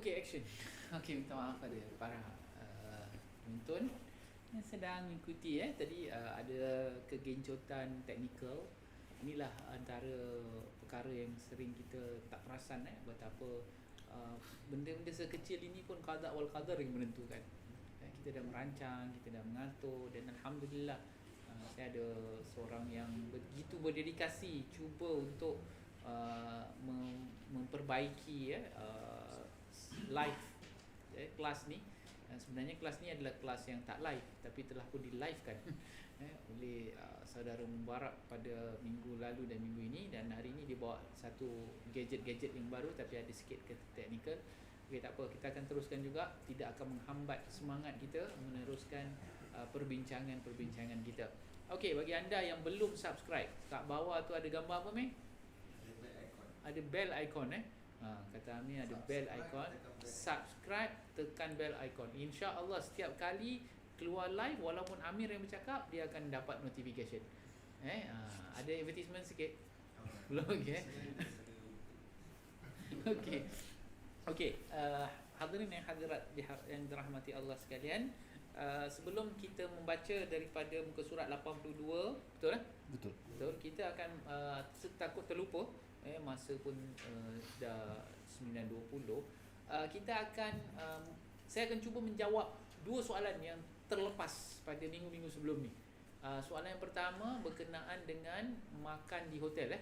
Okay, action. Okay, minta maaf pada para penonton yang sedang mengikuti tadi ada kegencotan teknikal. Inilah antara perkara yang sering kita tak perasan betapa benda-benda sekecil ini pun qada wal qadar yang menentukan. Kita dah merancang, kita dah mengatur, dan alhamdulillah saya ada seorang yang begitu berdedikasi cuba untuk memperbaiki live kelas ni. Sebenarnya kelas ni adalah kelas yang tak live tapi telah pun di live kan oleh saudara Mubarak pada minggu lalu dan minggu ini, dan hari ini dia bawa satu gadget-gadget yang baru tapi ada sikit teknikal. Okay, tak apa, kita akan teruskan juga, tidak akan menghambat semangat kita meneruskan perbincangan-perbincangan kita. Okey, bagi anda yang belum subscribe, kat bawah tu ada gambar apa meh? Ada bell icon kata Amir ada bell icon. Subscribe, tekan bell icon. InsyaAllah setiap kali keluar live, walaupun Amir yang bercakap, dia akan dapat notification. Ada advertisement sikit. Belum lagi Okey. Okey, hadirin yang hadirat yang dirahmati Allah sekalian, sebelum kita membaca daripada muka surat 82, betul Betul. Betul. Kita akan takut terlupa, masa pun dah 9.20. Kita akan saya akan cuba menjawab dua soalan yang terlepas pada minggu-minggu sebelum ni. Soalan yang pertama berkenaan dengan makan di hotel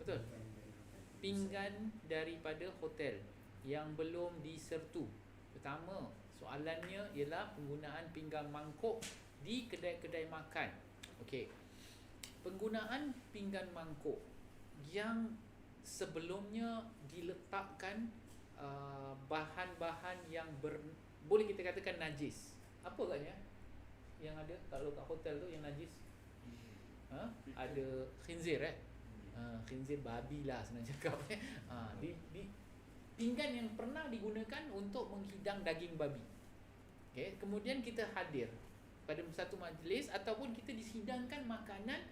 Betul. Pinggan daripada hotel yang belum disertu. Pertama, soalannya ialah penggunaan pinggan mangkuk di kedai-kedai makan. Okey. Penggunaan pinggan mangkuk yang sebelumnya diletakkan bahan-bahan yang boleh kita katakan najis. Apa agaknya yang ada kalau kat hotel tu yang najis? Ada khinzir khinzir babi lah senang cakap di pinggan yang pernah digunakan untuk menghidang daging babi. Okay. Kemudian kita hadir pada satu majlis ataupun kita dihidangkan makanan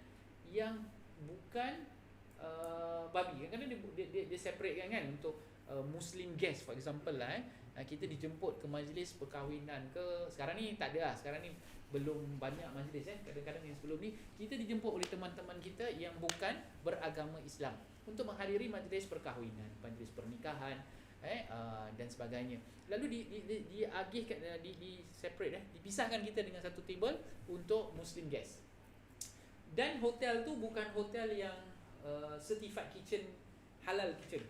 yang bukan babi. Kadang-kadang dia separate kan untuk Muslim guest, for example kita dijemput ke majlis perkahwinan ke. Sekarang ni tak ada sekarang ni belum banyak majlis kadang-kadang yang sebelum ni kita dijemput oleh teman-teman kita yang bukan beragama Islam untuk menghadiri majlis perkahwinan, majlis pernikahan dan sebagainya. Lalu diagihkan, di separate dipisahkan kita dengan satu table untuk Muslim guest. Dan hotel tu bukan hotel yang certified kitchen, halal kitchen.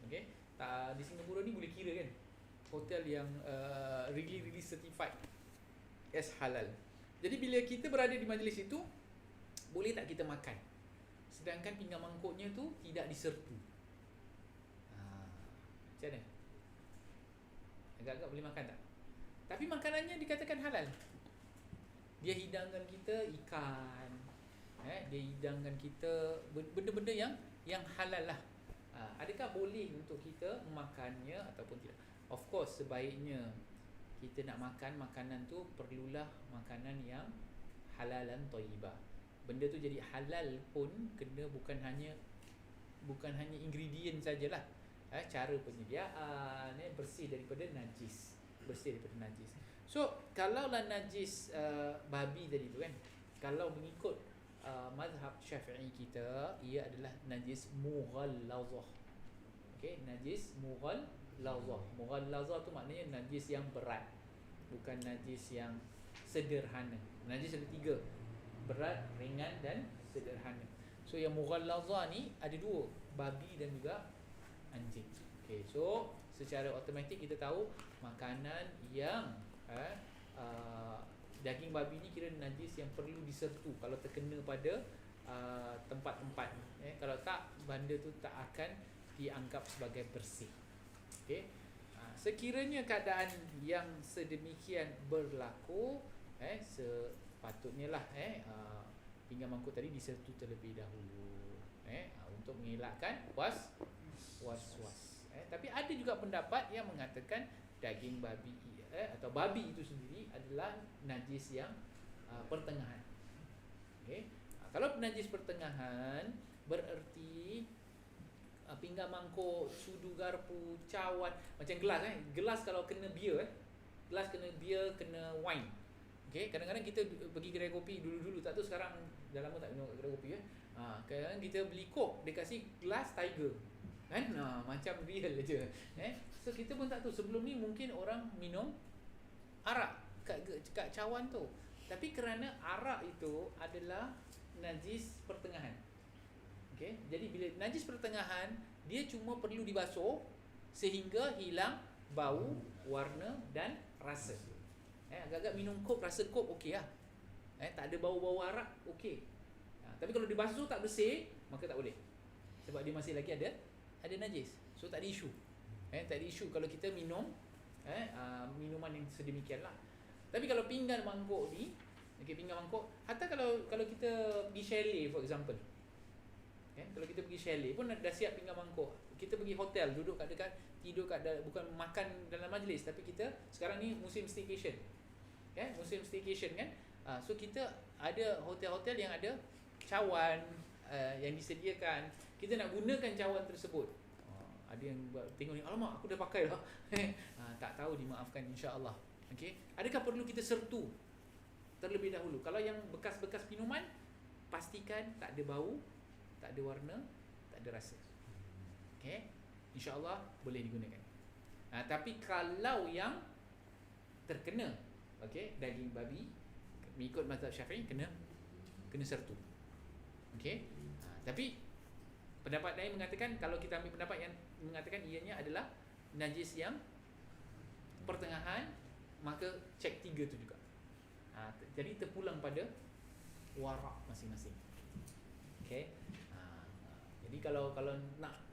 Okey. Di Singapura ni boleh kira kan hotel yang really certified as halal. Jadi bila kita berada di majlis itu, boleh tak kita makan sedangkan pinggan mangkuknya tu tidak disertu? Macam mana? Agak-agak boleh makan tak? Tapi makanannya dikatakan halal. Dia hidangkan kita ikan, dia hidangkan kita benda-benda yang halal lah. Adakah boleh untuk kita memakannya ataupun tidak? Of course, sebaiknya kita nak makan makanan tu perlulah makanan yang halalan thayyibah. Benda tu jadi halal pun kena bukan hanya ingredient sajalah. Cara penyediaan, bersih daripada najis. So, kalaulah najis babi tadi tu kan, kalau mengikut mazhab Syafi'i kita, ia adalah najis mughallazah. Okey, najis mughallazah. Mughallazah tu maknanya najis yang berat, bukan najis yang sederhana. Najis ada tiga: berat, ringan dan sederhana. So yang mughallazah ni ada dua, babi dan juga anjing. Okey, so secara automatik kita tahu makanan yang daging babi ni kira najis yang perlu disertu kalau terkena pada tempat-tempat. Kalau tak, benda tu tak akan dianggap sebagai bersih. Okey. Sekiranya keadaan yang sedemikian berlaku, sepatutnya lah pinggan mangkuk tadi disertu terlebih dahulu untuk mengelakkan was-was. Tapi ada juga pendapat yang mengatakan daging babi atau babi itu sendiri adalah najis yang pertengahan. Okey. Kalau najis pertengahan bererti pinggan mangkuk, sudu garpu, cawan, macam gelas gelas kalau kena beer gelas kena beer, kena wine. Okey, kadang-kadang kita pergi kedai kopi dulu-dulu, tak tahu sekarang dah lama tak minum kat kedai kopi kadang-kadang kita beli Coke, dia kasih gelas Tiger kan, macam real je so kita pun tak tahu. Sebelum ni mungkin orang minum arak kat cawan tu, tapi kerana arak itu adalah najis pertengahan. Okey, jadi bila najis pertengahan, dia cuma perlu dibasuh sehingga hilang bau, warna dan rasa. Agak-agak minum Coke, rasa Coke okey lah. Tak ada bau-bau arak, okey. Tapi kalau dibasuh tak bersih, maka tak boleh. Sebab dia masih lagi ada najis. So tak ada isu. Tak ada isu kalau kita minum minuman yang sedemikian lah. Tapi kalau pinggan mangkuk ni, pinggan mangkuk, hatta kalau kita pergi chalet for example. Kalau kita pergi chalet pun dah siap pinggan mangkuk. Kita pergi hotel, duduk kat dekat, tidur kat bukan makan dalam majlis, tapi kita sekarang ni musim staycation. Musim staycation kan. So kita ada hotel-hotel yang ada cawan yang disediakan. Kita nak gunakan cawan tersebut. Ada yang tengok ni, alamak aku dah pakai dah. Tak tahu, dimaafkan insya-Allah. Okey. Adakah perlu kita sertu terlebih dahulu? Kalau yang bekas-bekas minuman, pastikan tak ada bau, tak ada warna, tak ada rasa. Okey. Insya-Allah boleh digunakan. Tapi kalau yang terkena, okey, daging babi, mengikut mazhab Syafi'i kena sertu. Okey. Tapi pendapat lain mengatakan, kalau kita ambil pendapat yang mengatakan ianya adalah najis yang pertengahan, maka cek 3 tu juga. Jadi terpulang pada warak masing-masing. Okey. Jadi kalau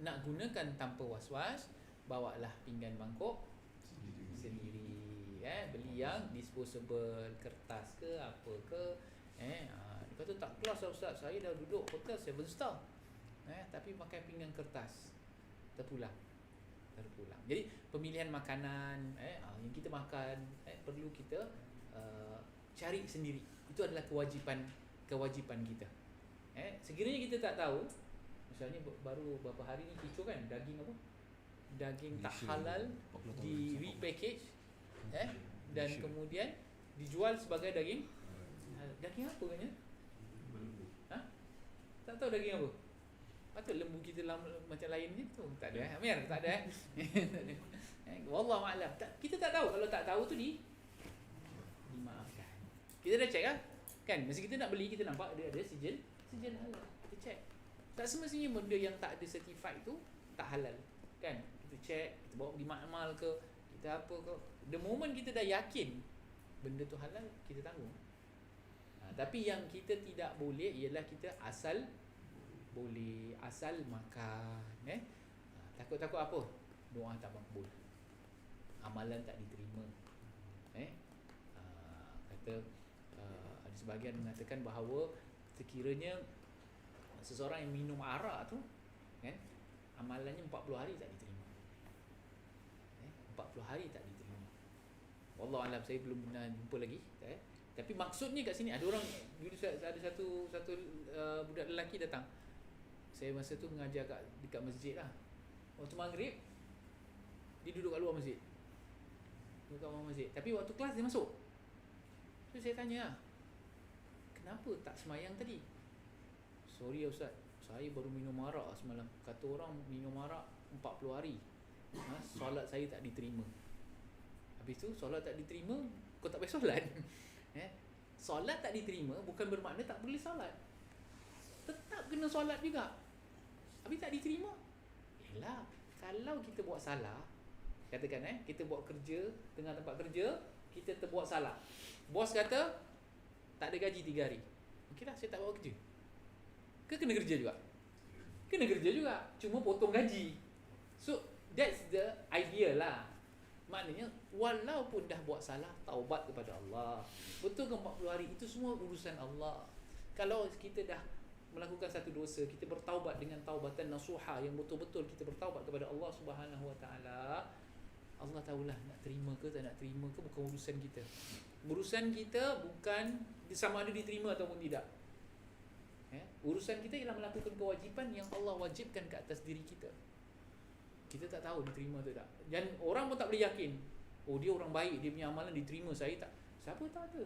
nak gunakan tanpa was-was, bawalah pinggan mangkuk sendiri. Beli yang disposable, kertas ke apa ke. Dia kata tak kelas lah Ustaz, saya dah duduk hotel 7 star. Tapi pakai pinggan kertas. Terpulang. Jadi pemilihan makanan yang kita makan perlu kita cari sendiri. Itu adalah kewajipan kita. Sekiranya kita tak tahu, misalnya baru beberapa hari ni kecoh kan, daging apa? Daging tak halal di repackage dan kemudian dijual sebagai daging apa katnya? Tak tahu daging apa. Patut lembu kita macam lain je tu. Tak ada Amir, tak ada wallahu a'lam. Kita tak tahu. Kalau tak tahu tu dimaafkan. Kita dah check lah. Kan masa kita nak beli, kita nampak dia ada sijil halal. Kita check. Tak semestinya benda yang tak ada certified tu tak halal. Kan? Kita check, kita bawa pergi makmal ke, kita apa ke. The moment kita dah yakin benda tu halal, kita tanggung. Tapi yang kita tidak boleh ialah kita asal makan. Takut-takut apa? Doa tak makbul, amalan tak diterima. Kata ada sebahagian mengatakan bahawa sekiranya seseorang yang minum arak tu kan, amalannya 40 hari tak diterima. 40 hari tak diterima. Wallahu alam, saya belum pernah jumpa lagi. Tapi maksudnya kat sini ada orang, dulu ada satu budak lelaki datang. Saya masa tu mengajar dekat masjid lah. Waktu maghrib dia duduk kat luar masjid. Tapi waktu kelas dia masuk. So saya tanya lah, kenapa tak semayang tadi? Sorry ya Ustaz, saya baru minum arak semalam. Kata orang minum arak 40 hari. Solat saya tak diterima. Habis tu solat tak diterima, kau tak payah solat. Solat tak diterima bukan bermakna tak boleh solat. Tetap kena solat juga. Habis tak diterima. Yalah, kalau kita buat salah, katakan kita buat kerja tengah tempat kerja, kita terbuat salah. Bos kata tak ada gaji 3 hari. Okeylah, saya tak buat kerja. Kena kerja juga? Kena kerja juga, cuma potong gaji. So that's the idea lah. Maknanya walaupun dah buat salah, taubat kepada Allah. Betul ke 40 hari? Itu semua urusan Allah. Kalau kita dah melakukan satu dosa, kita bertaubat dengan taubatan nasuha, yang betul-betul kita bertaubat kepada Allah Subhanahu Wa Taala, Allah tahulah nak terima ke tak nak terima ke, bukan urusan kita. Urusan kita bukan sama ada diterima ataupun tidak. Urusan kita ialah melakukan kewajipan yang Allah wajibkan ke atas diri kita. Kita tak tahu diterima atau tak. Dan orang pun tak boleh yakin, oh dia orang baik, dia punya amalan diterima, saya tak. Siapa tak ada.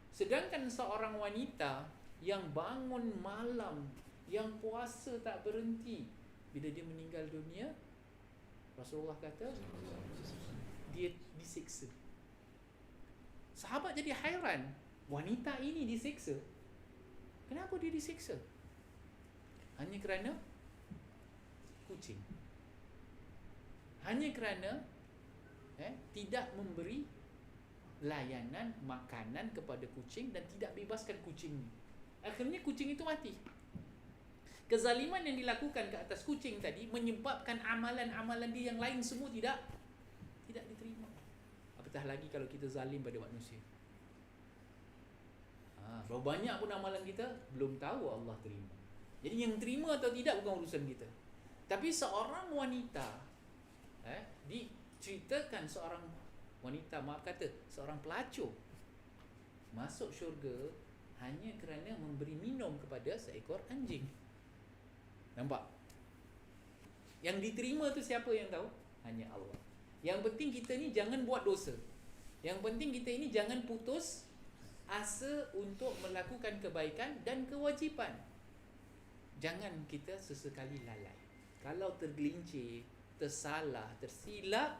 Sedangkan seorang wanita yang bangun malam, yang puasa tak berhenti, bila dia meninggal dunia, Rasulullah kata dia disiksa. Sahabat jadi hairan, wanita ini disiksa. Kenapa dia disiksa? Hanya kerana kucing. Hanya kerana tidak memberi layanan makanan kepada kucing dan tidak bebaskan kucing ni. Akhirnya kucing itu mati. Kezaliman yang dilakukan ke atas kucing tadi menyebabkan amalan-amalan dia yang lain semua tidak diterima. Apatah lagi kalau kita zalim pada manusia. Berapa banyak pun amalan kita belum tahu Allah terima. Jadi yang terima atau tidak bukan urusan kita. Tapi seorang wanita, diceritakan seorang wanita, maaf kata, seorang pelacur masuk syurga hanya kerana memberi minum kepada seekor anjing. Nampak? Yang diterima tu siapa yang tahu? Hanya Allah. Yang penting kita ni jangan buat dosa. Yang penting kita ini jangan putus asa untuk melakukan kebaikan dan kewajipan. Jangan kita sesekali lalai. Kalau tergelincir, tersalah, tersilap,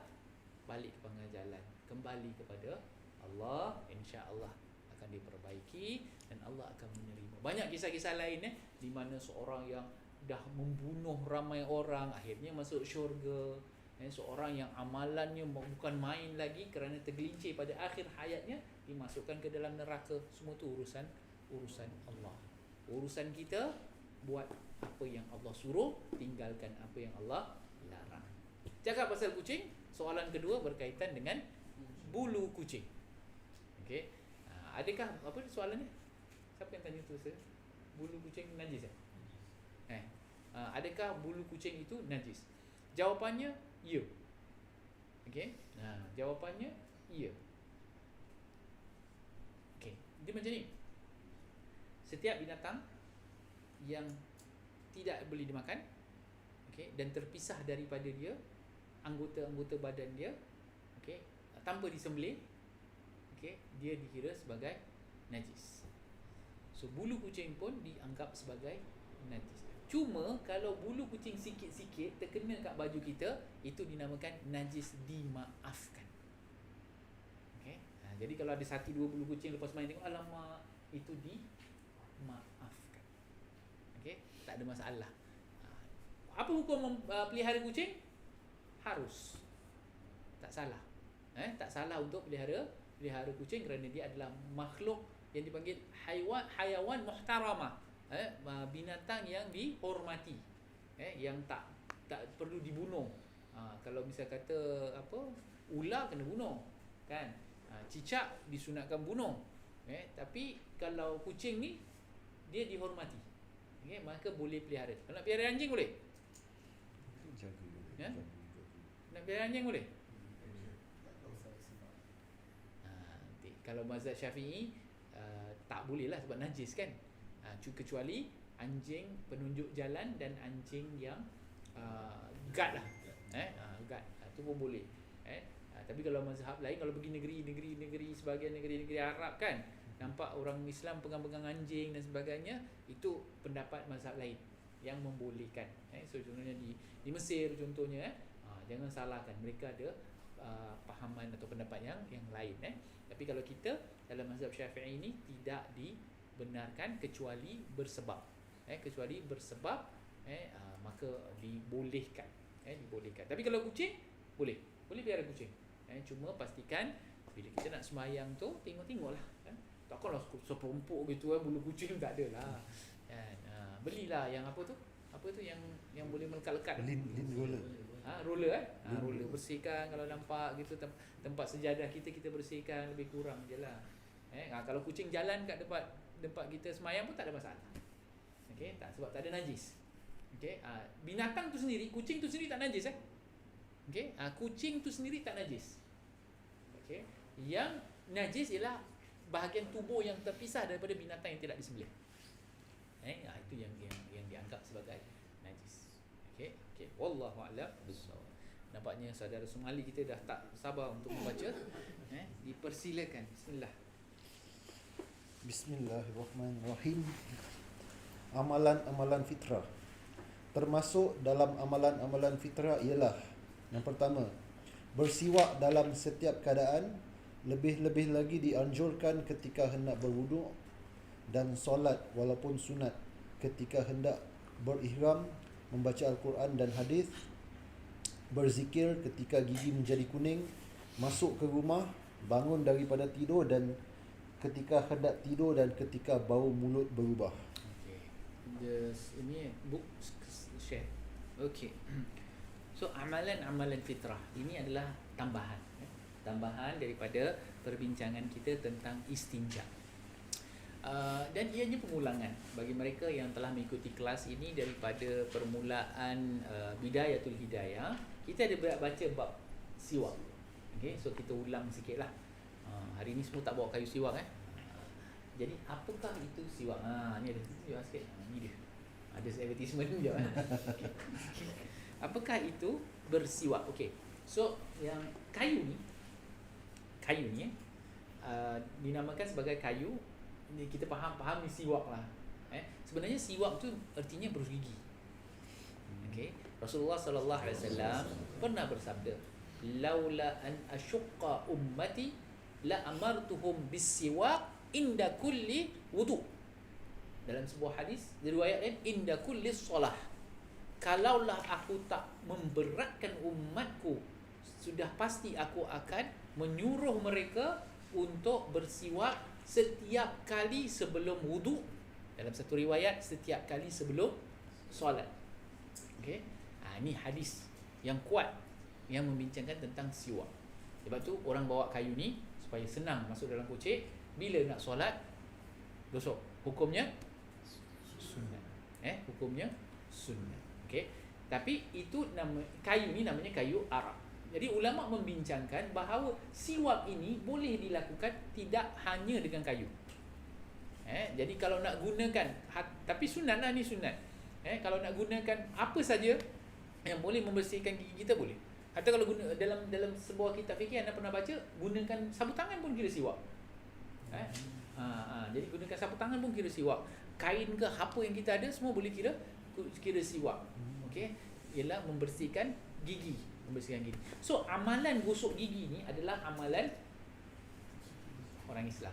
balik ke pangkal jalan, kembali kepada Allah, insya-Allah akan diperbaiki dan Allah akan menerima. Banyak kisah-kisah lain di mana seorang yang dah membunuh ramai orang akhirnya masuk syurga. Seorang yang amalannya bukan main lagi, kerana tergelincir pada akhir hayatnya dimasukkan ke dalam neraka. Semua tu urusan Allah. Urusan kita buat apa yang Allah suruh, tinggalkan apa yang Allah larang. Cakap pasal kucing, soalan kedua berkaitan dengan bulu kucing. Okey. Adakah apa soalan ni? Siapa yang tanya tu saya? Bulu kucing najis adakah bulu kucing itu najis? Jawapannya ya. Okey. Jawapannya ya. Okey. Dia macam ni. Setiap binatang yang tidak boleh dimakan, okey, dan terpisah daripada dia anggota-anggota badan dia, okey, tanpa disembelih, okey, dia dikira sebagai najis. So bulu kucing pun dianggap sebagai najis. Cuma kalau bulu kucing sikit-sikit terkena kat baju kita, itu dinamakan najis dimaafkan. Okey. Jadi kalau ada 1-2 bulu kucing lepas main tengok, alamak, itu dimaafkan. Okey, tak ada masalah. Apa hukum pelihara kucing? Harus. Tak salah. Tak salah untuk pelihara kucing kerana dia adalah makhluk yang dipanggil hayawan muhtaramah. Binatang yang dihormati, yang tak perlu dibunuh. Kalau misal kata apa, ular kena bunuh, kan? Cicak disunatkan bunuh. Tapi kalau kucing ni dia dihormati, maka boleh pelihara. Kalau nak pelihara anjing boleh? Nak pelihara anjing boleh? Kalau mazhab Syafi'i tak boleh lah sebab najis kan. Kecuali anjing penunjuk jalan dan anjing yang guard lah, guard, tu pun boleh. Tapi kalau mazhab lain, kalau pergi negeri sebahagian negeri Arab kan, nampak orang Islam pegang-pegang anjing dan sebagainya, itu pendapat mazhab lain yang membolehkan. So contohnya di Mesir contohnya, jangan salahkan, mereka ada pahaman atau pendapat yang lain. Tapi kalau kita dalam mazhab Syafi'i ini tidak dibenarkan kecuali bersebab. Kecuali bersebab, maka dibolehkan. Dibolehkan. Tapi kalau kucing boleh pelihara kucing. Cuma pastikan bila kita nak sembahyang tu, tengok-tengoklah, kan. Takkanlah sepompok gitu bulu kucing, tak adalah. Kan. Belilah yang apa tu yang boleh melekat-lekat. Lin roller. Roller roller, bersihkan kalau nampak gitu tempat sejadah kita bersihkan, lebih kurang jelah. Kalau kucing jalan kat tempat kita sembahyang pun tak ada masalah. Okey, sebab tak ada najis. Okey, binatang tu sendiri, kucing tu sendiri tak najis. Okey, kucing tu sendiri tak najis. Okey, yang najis ialah bahagian tubuh yang terpisah daripada binatang yang tidak disembelih. Itu yang dianggap sebagai najis. Okey, wallahu a'lam bissawab. Nampaknya saudara Somali kita dah tak sabar untuk membaca. Dipersilakan. Bismillah. Bismillahirrahmanirrahim. Amalan-amalan fitrah. Termasuk dalam amalan-amalan fitrah ialah yang pertama, bersiwak dalam setiap keadaan, lebih-lebih lagi dianjurkan ketika hendak berwuduk dan solat walaupun sunat, ketika hendak berihram, membaca Al-Quran dan hadis, berzikir ketika gigi menjadi kuning, masuk ke rumah, bangun daripada tidur dan ketika hendak tidur dan ketika bau mulut berubah. Ini book share. Okey. So amalan-amalan fitrah ini adalah tambahan daripada perbincangan kita tentang istinja. Dan ianya pengulangan bagi mereka yang telah mengikuti kelas ini daripada permulaan Bidayatul Hidayah. Kita ada baca bab siwak. Okey, so kita ulang sikitlah. Hari ni semua tak bawa kayu siwak Jadi apakah itu siwak? Ni ada siwak sikit. Ni dia. Ada advertisement je. Apakah itu bersiwak? Okey. So yang kayu ni dinamakan sebagai kayu. Kita faham ni siwak lah. Sebenarnya siwak tu artinya berus gigi. Okey. Rasulullah sallallahu alaihi wasallam pernah bersabda, "Laula an asyqa ummati la amartuhum bis-siwak inda kulli wudu." Dalam sebuah hadis diriwayatkan inda kulli solah. Kalaulah aku tak memberatkan umatku, sudah pasti aku akan menyuruh mereka untuk bersiwak setiap kali sebelum wudu. Dalam satu riwayat setiap kali sebelum solat. Okey. Ini hadis yang kuat yang membincangkan tentang siwak. Sebab tu orang bawa kayu ni supaya senang masuk dalam kocek, bila nak solat gosok. Hukumnya sunnah. Hukumnya sunnah. Okey. Tapi itu kayu ni namanya kayu Arab. Jadi ulama membincangkan bahawa siwak ini boleh dilakukan tidak hanya dengan kayu. Jadi kalau nak gunakan tapi sunat lah, ni sunat. Kalau nak gunakan apa saja yang boleh membersihkan gigi kita boleh. Atau kalau guna dalam sebuah kitab fikih anda pernah baca, gunakan sapu tangan pun kira siwak. Jadi gunakan sapu tangan pun kira siwak. Kain ke apa yang kita ada semua boleh kira siwak. Okey, ialah membersihkan gigi. So amalan gosok gigi ni adalah amalan orang Islam.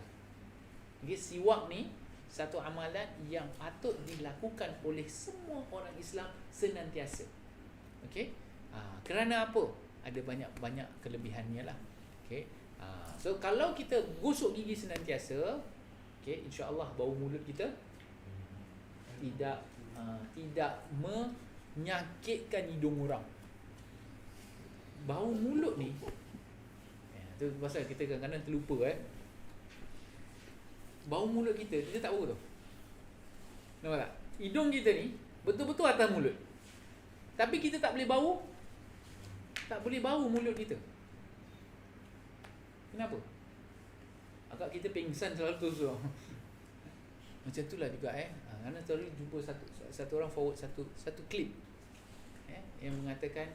Okey, siwak ni satu amalan yang patut dilakukan oleh semua orang Islam senantiasa. Okey. Kerana apa? Ada banyak kelebihannya lah. Okey. So kalau kita gosok gigi senantiasa, okey, insya-Allah bau mulut kita tidak menyakitkan hidung orang. Bau mulut ni tu pasal kita kadang-kadang terlupa bau mulut kita tak bau tau. Nampak tak? Hidung kita ni betul-betul atas mulut. Tapi kita tak boleh bau mulut kita. Kenapa? Agak kita pengsan selalu tu. Macam itulah juga kerana tadi jumpa satu orang forward satu klip yang mengatakan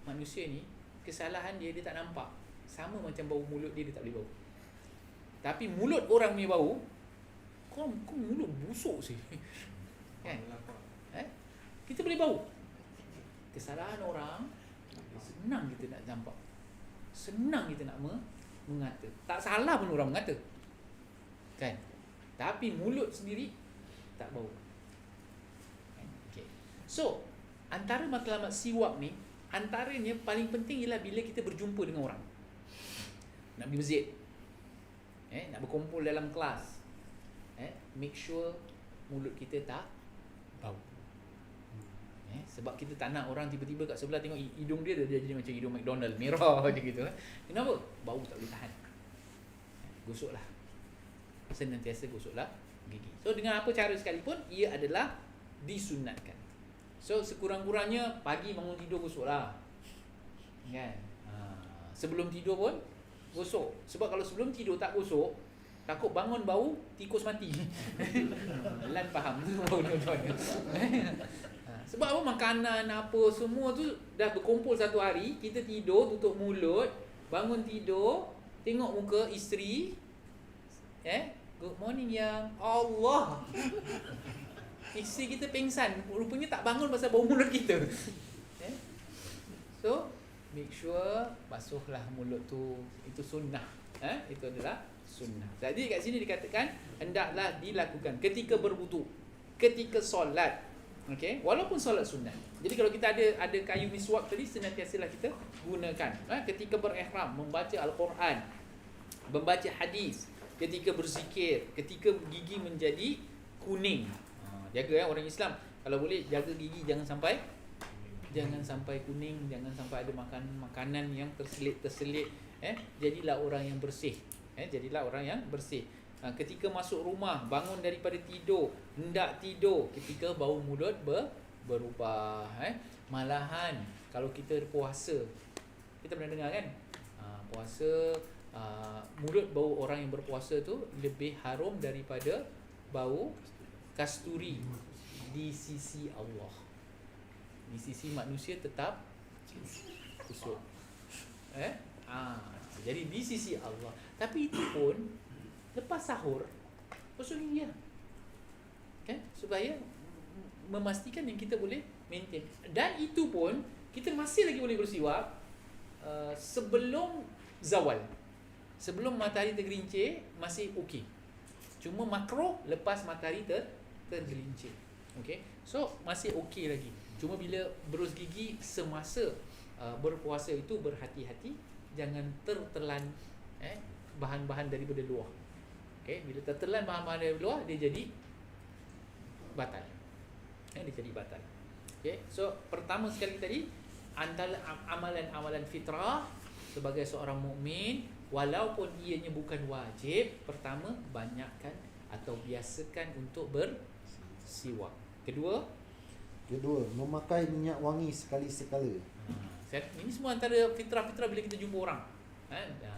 manusia ni kesalahan dia tak nampak, sama macam bau mulut dia tak boleh bau. Tapi mulut orang punya bau, kau mulut busuk sih. Kan? Kita boleh bau. Kesalahan orang senang kita nak nampak. Senang kita nak mengata. Tak salah pun orang mengata. Kan? Tapi mulut sendiri tak bau. Okay. So, antara matlamat siwak ni, antaranya paling penting ialah bila kita berjumpa dengan orang. Nak pergi masjid. Nak berkumpul dalam kelas. Make sure mulut kita tak bau. Sebab kita tak nak orang tiba-tiba kat sebelah tengok hidung dia jadi macam hidung McDonald, merah macam gitu. Kenapa? Bau tak boleh tahan. Gosoklah. Senantiasa gosoklah gigi. So dengan apa cara sekalipun, ia adalah disunatkan. So sekurang-kurangnya pagi bangun tidur gosoklah. Kan? Sebelum tidur pun gosok. Sebab kalau sebelum tidur tak gosok, Takut bangun bau tikus mati. Lan faham bau tuan-tuan. Sebab apa, makanan apa semua tu dah berkumpul satu hari, kita tidur tutup mulut, bangun tidur, tengok muka isteri, good morning yang Allah. Isteri kita pengsan, rupanya tak bangun pasal bau mulut kita. So make sure basuhlah mulut tu, itu sunnah. Itu adalah sunnah. Jadi kat sini dikatakan hendaklah dilakukan ketika berwuduk, ketika solat. Okey, walaupun solat sunat. Jadi kalau kita ada kayu miswak tadi, senantiasalah kita gunakan. Ketika berihram, membaca Al-Quran, membaca hadis, ketika berzikir, ketika gigi menjadi kuning. Jaga orang Islam, kalau boleh jaga gigi jangan sampai kuning, jangan sampai ada makanan yang terselit. Jadilah orang yang bersih. Jadilah orang yang bersih. Ketika masuk rumah, bangun daripada tidur, hendak tidur ketika bau mulut berubah. Malahan kalau kita puasa, kita pernah dengar kan, puasa, mulut bau orang yang berpuasa tu lebih harum daripada bau kasturi di sisi Allah. Di sisi manusia tetap kusut. Jadi di sisi Allah. Tapi itu pun lepas sahur, maksudnya supaya memastikan yang kita boleh maintain. Dan itu pun kita masih lagi boleh bersiwak sebelum zawal, sebelum matahari tergelincir masih okey. Cuma makruh lepas matahari tergelincir. Okey, so masih okey lagi. Cuma bila berus gigi semasa berpuasa itu, berhati-hati jangan tertelan bahan-bahan daripada luar. Okay, bila tertelan bahan-bahan dari luar, dia jadi batal. Dia jadi batal. Okay, so pertama sekali tadi, antara amalan-amalan fitrah sebagai seorang mukmin, walaupun ianya bukan wajib, pertama banyakkan atau biasakan untuk bersiwak. Kedua, memakai minyak wangi sekali-sekala. Ini semua antara fitrah-fitrah bila kita jumpa orang.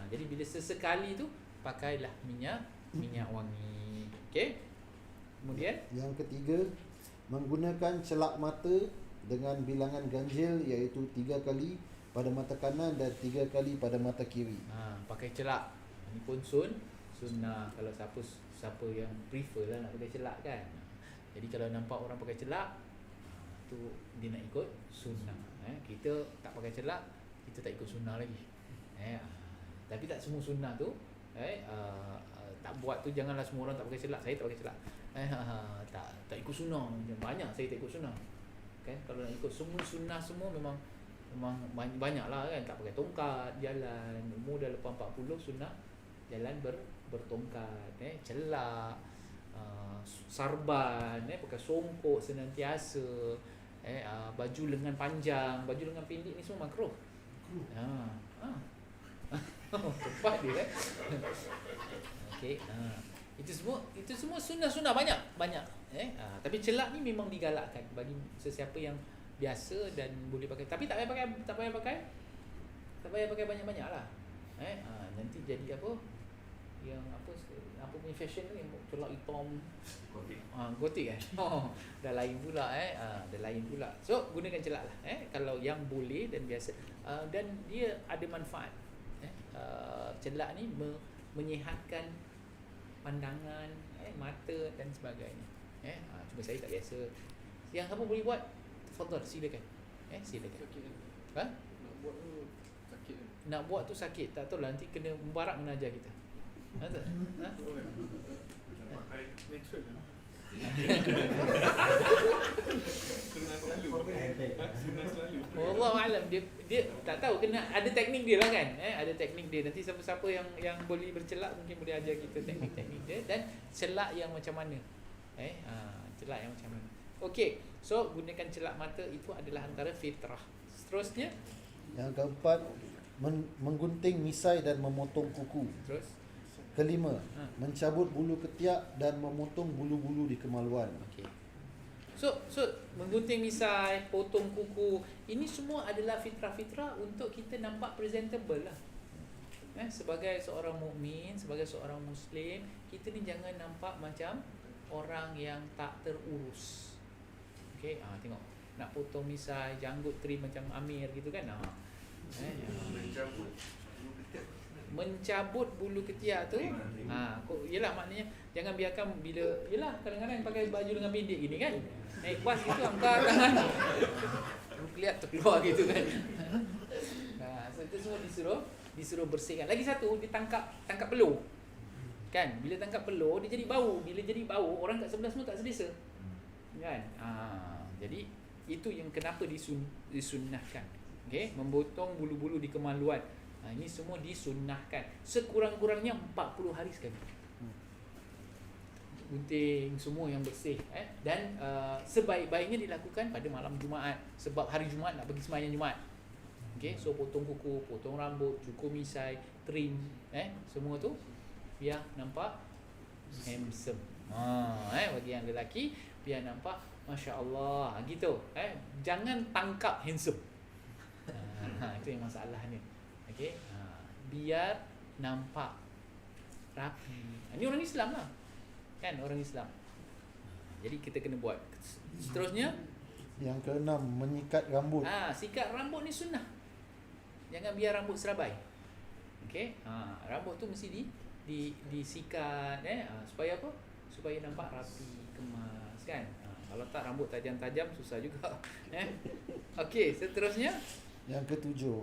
Jadi bila sesekali tu pakailah minyak wangi. Okey. Kemudian yang ketiga, menggunakan celak mata dengan bilangan ganjil, iaitu 3 kali pada mata kanan dan 3 kali pada mata kiri. Pakai celak. Ini pun sunnah kalau siapa yang prefer lah nak pakai celak kan. Jadi kalau nampak orang pakai celak, tu dia nak ikut sunnah. Kita tak pakai celak, kita tak ikut sunnah lagi. Tapi tak semua sunnah tu tak buat tu, janganlah semua orang tak pakai celak. Saya tak pakai celak. Tak ikut sunnah. Banyak saya tak ikut sunnah. Kan, kalau nak ikut semua sunnah semua memang banyaklah kan, tak pakai tongkat jalan. Umur dah lepas 40 sunnah jalan bertongkat, celak, sarban, pakai songkok senantiasa, baju lengan panjang, baju lengan pendek ni semua makruh. Tepat dia okey. Itu semua sunnah-sunnah banyak. Tapi celak ni memang digalakkan bagi sesiapa yang biasa dan boleh pakai. Tapi tak payah pakai banyak-banyaklah. Nanti jadi apa? Yang apa punya fashion ni, celak hitam gotik dah lain pula. Dah lain pula. So gunakan celak lah kalau yang boleh dan biasa. Dan dia ada manfaat. Celak ni menyihatkan pandangan, mata dan sebagainya. Cuma saya tak biasa. Yang kamu boleh buat, tafadhal, silakan. Silakan. Nak buat tu sakit. Tak tahu lah, nanti kena Mubarak mengajar kita. Wallahu alam, dia tak tahu, kena ada teknik dia lah kan. Ada teknik dia. Nanti siapa-siapa yang boleh bercelak mungkin boleh ajar kita teknik-teknik dia dan celak yang macam mana. Celak yang macam mana. Okey, so gunakan celak mata itu adalah antara fitrah. Seterusnya, yang keempat, menggunting misai dan memotong kuku. Terus, kelima, mencabut bulu ketiak dan memotong bulu-bulu di kemaluan. okey. So menggunting misai, potong kuku, ini semua adalah fitrah-fitrah untuk kita nampak presentable lah. Sebagai seorang mukmin, sebagai seorang muslim, kita ni jangan nampak macam orang yang tak terurus. Okey, tengok nak potong misai, janggut trim macam Amir gitu kan. Mencabut bulu ketiak tu, yelah maknanya jangan biarkan bila, yelah kadang-kadang pakai baju dengan pendek gini kan, naik bas gitu angkat tangan kelihatan terkeluar gitu kan. So itu semua disuruh bersihkan. Lagi satu, tangkap pelur kan. Bila tangkap pelur dia jadi bau. Bila jadi bau, orang kat sebelah semua tak selesa kan. Jadi itu yang kenapa disunnahkan. Okey, memotong bulu-bulu di kemaluan. Ini semua disunnahkan. Sekurang-kurangnya 40 hari sekali. Gunting semua yang bersih dan sebaik-baiknya dilakukan pada malam Jumaat, sebab hari Jumaat nak pergi sembahyang Jumaat. Okey, so potong kuku, potong rambut, cukur misai, trim, semua tu biar nampak handsome. Bagi yang lelaki biar nampak masya-Allah gitu. Jangan tangkap handsome. Itu yang masalahnya. Okey, biar nampak rapi. Ini orang Islam lah. Kan, orang Islam. Jadi kita kena buat. Seterusnya yang keenam, menyikat rambut. Sikat rambut ni sunnah. Jangan biar rambut serabai. Okey, rambut tu mesti disikat supaya apa? Supaya nampak rapi, kemas kan. Kalau tak rambut tajam-tajam susah juga. Okey, seterusnya yang ketujuh,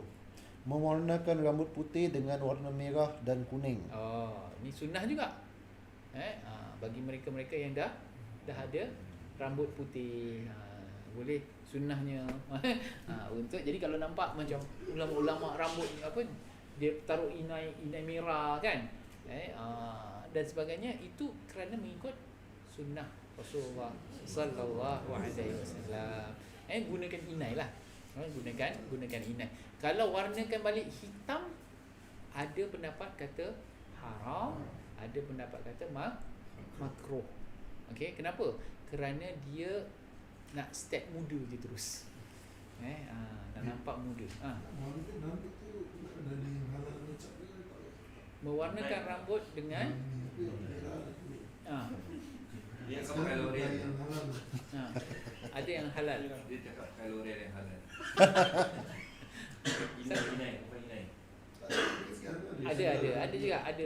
mewarnakan rambut putih dengan warna merah dan kuning. Ini sunnah juga. Bagi mereka-mereka yang dah ada rambut putih, boleh sunnahnya. Untuk jadi kalau nampak macam ulama-ulama rambut apa dia taruh inai merah kan, dan sebagainya, itu kerana mengikut sunnah Rasulullah sallallahu alaihi wasallam. Gunakan inai lah. Gunakan inai. Kalau warnakan balik hitam, ada pendapat kata haram, ada pendapat kata makruh. Okey, kenapa? Kerana dia nak step muda je terus. Nak nampak muda. Mewarnakan rambut dengan dia cakap kalori ada yang halal. Dia cakap kalori yang halal. Inai. Ada juga ada.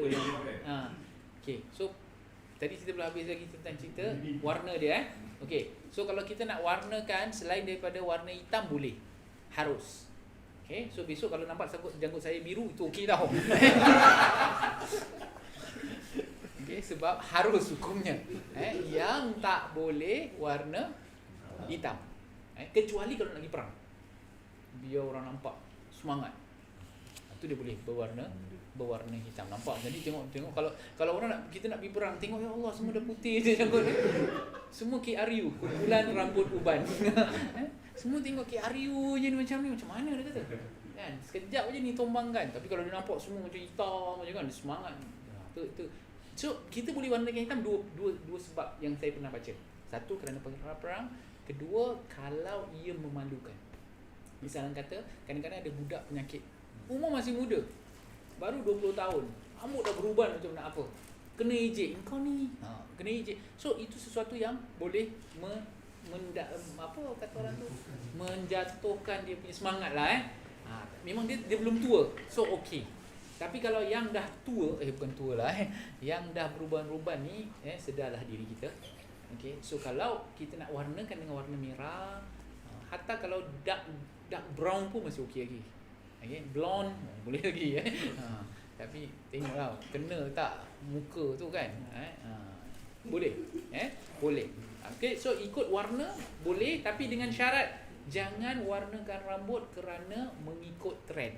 Okey, so tadi kita belum habis lagi tentang cerita warna dia. Okey, so kalau kita nak warnakan selain daripada warna hitam boleh, harus. Okey, so besok kalau nampak janggut saya biru itu okey tau. Okey, sebab harus hukumnya. Yang tak boleh warna hitam. Kecuali kalau nak pergi perang. Biar orang nampak semangat. Itu dia boleh berwarna hitam. Nampak? Jadi tengok kalau orang kita nak pergi perang, tengok ya Allah semua dah putih je janggut. Semua KRU, kumpulan rambut uban. Semua tengok KRU je ni macam mana dia kata? Kan? Sekejap je ni tombangkan. Tapi kalau dia nampak semua macam hitam macam kan, dia semangat. Tu. So kita boleh warnakan hitam dua sebab yang saya pernah baca. Satu, kerana perang. Kedua, kalau ia memalukan. Misalnya kata kadang-kadang ada budak penyakit, umur masih muda, baru 20 tahun, rambut dah beruban macam nak apa, kena ejek engkau ni, kena ejek. So itu sesuatu yang boleh apa kata orang tu, menjatuhkan dia punya semangat lah. Memang dia belum tua, so okey. Tapi kalau yang dah tua, bukan tua lah, yang dah beruban-uban ni, sedarlah diri kita. Okey, so kalau kita nak warnakan dengan warna merah, hatta kalau dark brown pun masih okey lagi. Okey, blonde boleh lagi Tapi tengoklah kena tak muka tu kan. Boleh. Boleh. Okey, so ikut warna boleh, tapi dengan syarat jangan warnakan rambut kerana mengikut trend.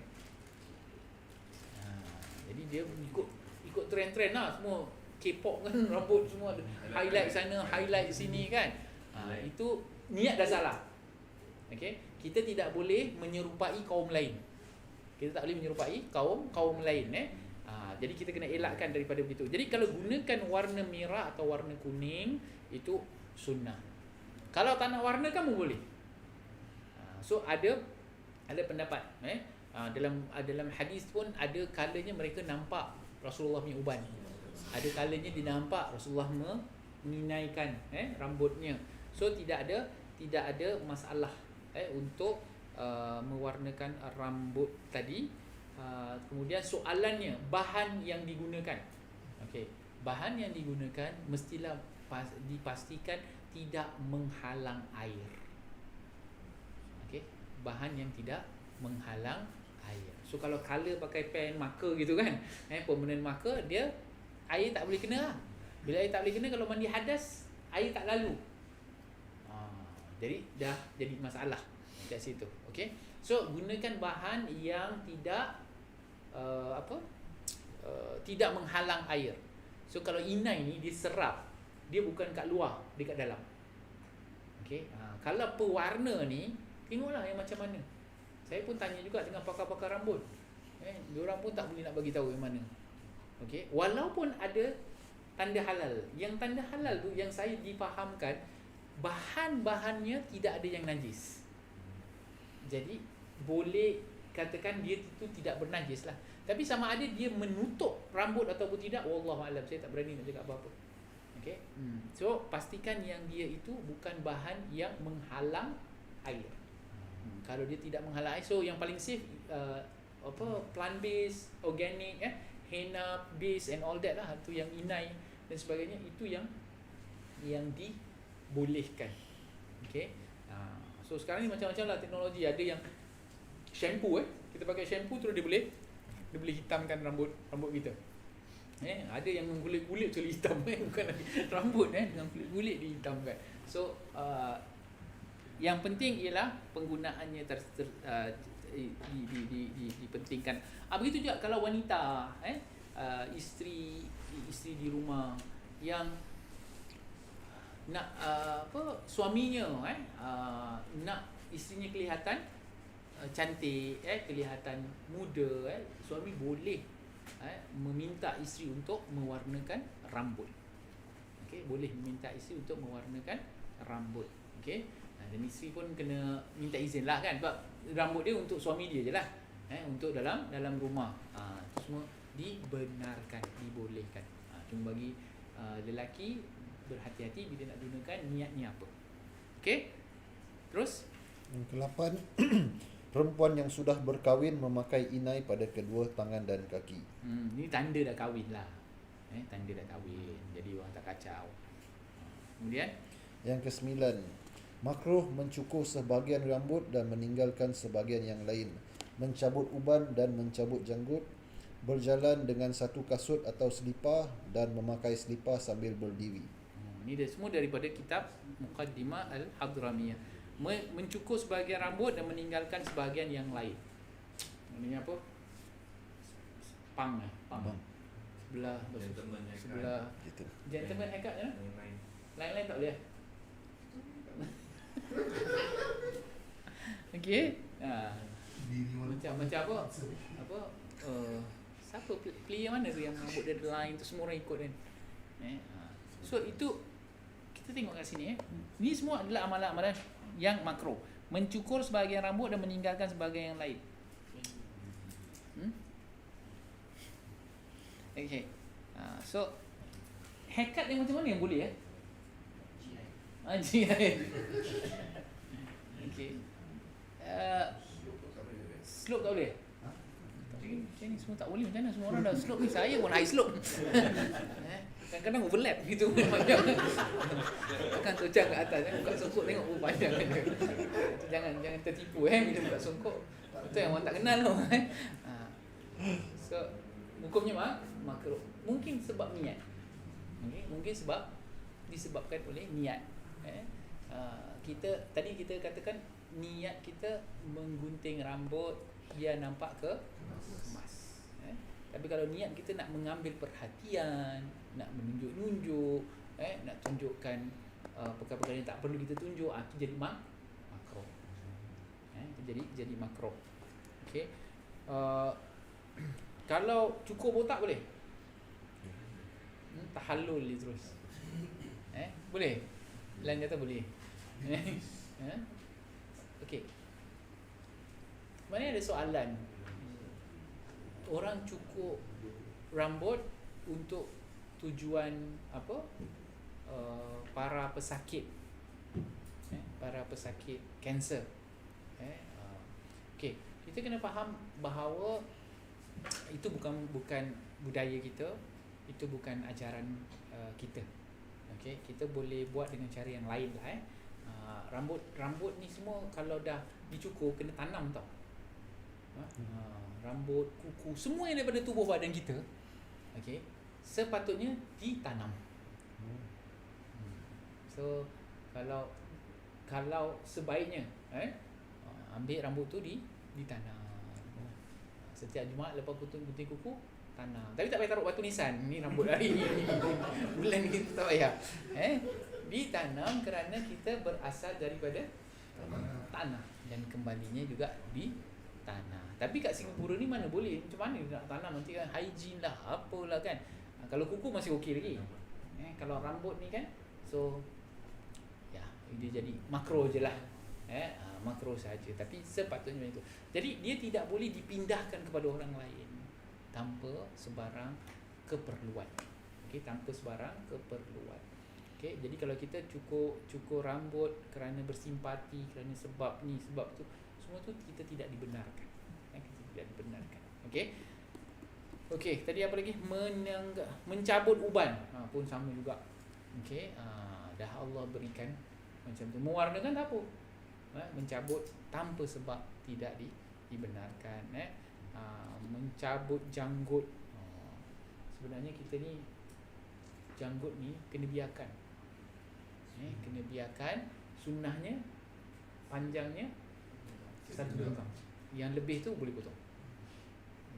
Jadi dia ikut trend-trend lah semua. K-pop kan rambut semua highlight sana, highlight sini kan. Itu niat dah salah. Okey, kita tidak boleh menyerupai kaum lain. Kita tak boleh menyerupai kaum lain jadi kita kena elakkan daripada begitu. Jadi kalau gunakan warna merah atau warna kuning itu sunnah. Kalau tak nak warnakan pun boleh. So ada pendapat Dalam hadis pun ada kalanya mereka nampak Rasulullah punya uban. Ada kalanya dia nampak Rasulullah menginaikan rambutnya. So tidak ada masalah untuk mewarnakan rambut tadi. Kemudian soalannya, bahan yang digunakan. Okey, bahan yang digunakan mestilah dipastikan tidak menghalang air. Okey, bahan yang tidak menghalang air. So kalau color pakai pen marker gitu kan, permanent marker, dia air tak boleh kena lah. Bila air tak boleh kena, kalau mandi hadas, air tak lalu. Jadi dah jadi masalah kat situ. Okey. So gunakan bahan yang tidak tidak menghalang air. So kalau inai ni dia serap, dia bukan kat luar, dia kat dalam. Okey. Kalau pewarna ni, tengoklah yang macam mana. Saya pun tanya juga dengan pakar-pakar rambut. Diorang pun tak boleh nak bagi tahu yang mana. Okey, walaupun ada tanda halal. Yang tanda halal tu yang saya difahamkan, bahan-bahannya tidak ada yang najis. Jadi boleh katakan dia itu tidak bernajis lah. Tapi sama ada dia menutup rambut ataupun tidak, wallahu alam, saya tak berani nak cakap apa-apa. Okey. So pastikan yang dia itu bukan bahan yang menghalang air. Kalau dia tidak menghalang air, so yang paling safe plant based, organic, henna base and all that lah, tu yang inai dan sebagainya, itu yang dibolehkan. Okey. So sekarang ni macam-macam lah teknologi. Ada yang shampoo, kita pakai shampoo terus dia boleh hitamkan rambut kita. Ada yang dengan kulit-kulit tu hitam, bukan rambut dengan kulit-kulit dihitamkan. So yang penting ialah penggunaannya dipentingkan. Begitu juga kalau wanita, isteri di rumah yang nak suaminya nak isterinya kelihatan cantik, kelihatan muda, suami boleh meminta isteri untuk mewarnakan rambut. Okey, boleh meminta isteri untuk mewarnakan rambut. Okey. Dan isteri pun kena minta izin lah kan, sebab rambut dia untuk suami dia je lah, untuk dalam rumah. Itu semua dibenarkan, dibolehkan. Cuma bagi lelaki berhati-hati bila nak gunakan, niatnya apa. Okey. Terus yang ke-8, perempuan yang sudah berkahwin memakai inai pada kedua tangan dan kaki. Ini tanda dah kahwin lah. Tanda dah kahwin, jadi orang tak kacau. Kemudian yang ke-9, makruh mencukur sebahagian rambut dan meninggalkan sebahagian yang lain, mencabut uban dan mencabut janggut, berjalan dengan satu kasut atau selipar dan memakai selipar sambil berdiri. Ini dia semua daripada kitab Muqaddimah Al-Hadramiyah. Mencukur sebahagian rambut dan meninggalkan sebahagian yang lain. Maknanya apa? Pang. Sebelah Gitu. gentleman haircut ya? Lain-lain tak boleh. Okey. Macam apa? Siapa player mana tu yang rambut dia line tu, semua orang ikut kan. So itu kita tengok kat sini. Ni semua adalah amalan-amalan yang makruh. Mencukur sebahagian rambut dan meninggalkan sebahagian yang lain. Okay. So haircut yang macam mana yang boleh GI. Okay. Slope tak boleh? Macam ni semua tak boleh. Macam mana semua orang dah slope ni? Saya pun high slope. Kadang-kadang overlap gitu. Bukan tocang kat atas, buka songkok tengok panjang. Jangan tertipu bila buka songkok. Betul yang orang tak kenal tu. So hukumnya makruh. Mungkin sebab niat. Mungkin sebab disebabkan oleh niat. Tadi kita katakan niat kita menggunting rambut biar nampak kemas. Tapi kalau niat kita nak mengambil perhatian, nak menunjuk-nunjuk, nak tunjukkan perkara-perkara yang tak perlu kita tunjuk, itu jadi makruh. Jadi makruh. Okey. Kalau cukur botak boleh? Tahallul dia terus. Boleh? Lain kata boleh. Okey. Mana ada soalan orang cukur rambut untuk tujuan apa? Para pesakit, para pesakit kanser. Okey, kita kena faham bahawa itu bukan budaya kita, itu bukan ajaran kita. Okey, kita boleh buat dengan cara yang lain lah. Rambut ni semua kalau dah dicukur kena tanam tau. Rambut, kuku, semua yang daripada tubuh badan kita, okey, sepatutnya ditanam. So kalau sebaiknya ambil rambut tu ditanam. Setiap Jumaat lepas gunting kuku tanam. Tapi tak payah taruh batu nisan. Ni rambut hari ni. Bulan ni kita tak payah. Ditanam kerana kita berasal daripada tanah dan kembalinya juga di tanah. Tapi kat Singapura ni mana boleh, macam mana nak tanam, nanti kan hygiene lah apalah kan. Kalau kuku masih okey lagi. Kalau rambut ni kan, so ya dia jadi makro je lah. Makro saja, tapi sepatutnya itu. Jadi dia tidak boleh dipindahkan kepada orang lain tanpa sebarang keperluan. Okey, tanpa sebarang keperluan. Okey, jadi kalau kita cukur rambut kerana bersimpati, kerana sebab ni, sebab tu, semua tu kita tidak dibenarkan. Kita tidak dibenarkan. Okey. Okey, tadi apa lagi? Mencabut uban. Pun sama juga. Okey, dah Allah berikan macam tu. Mewarnakan tak apa. Mencabut tanpa sebab tidak dibenarkan. Mencabut janggut. Sebenarnya kita ni janggut ni kena biarkan. Kena biarkan. Sunnahnya panjangnya 1 jengkang. Yang lebih tu boleh potong.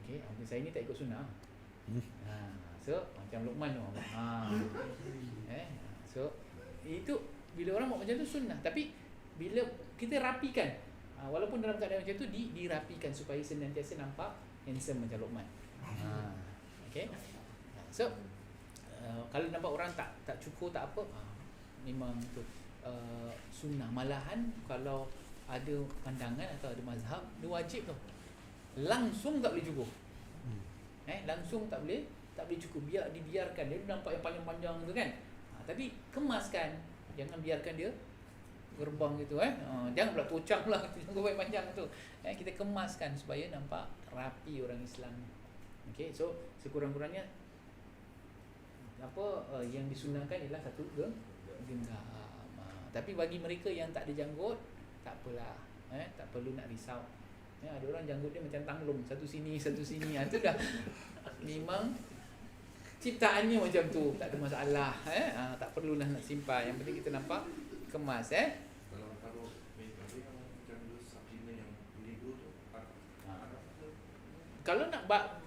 Okey, saya ni tak ikut sunnah. So macam Luqman tu. So itu bila orang buat macam tu sunnah, tapi bila kita rapikan, walaupun dalam keadaan macam tu dirapikan supaya senantiasa nampak handsome macam Luqman. Okey. So kalau nampak orang tak cukur tak apa, memang tu sunnah. Malahan kalau ada pandangan atau ada mazhab, dia wajib tu. Langsung tak boleh cukur. Langsung tak boleh cukur. Dibiarkan dia nampak yang paling panjang tu kan. Tapi kemaskan, jangan biarkan dia gerbang gitu jangan pula tocang pula janggut panjang tu. Kita kemaskan supaya nampak rapi orang Islam. Okey, so sekurang-kurangnya yang disunahkan ialah 1 genggam. Tapi bagi mereka yang tak ada janggut, tak apalah. Tak perlu nak risau. Ada orang janggut dia macam tanglung, satu sini. Tu dah memang ciptaannya macam tu, tak ada masalah. Tak perlulah nak simpan. Yang penting kita nampak kemas. Kalau taruh macam supplement yang legal tu, kalau nak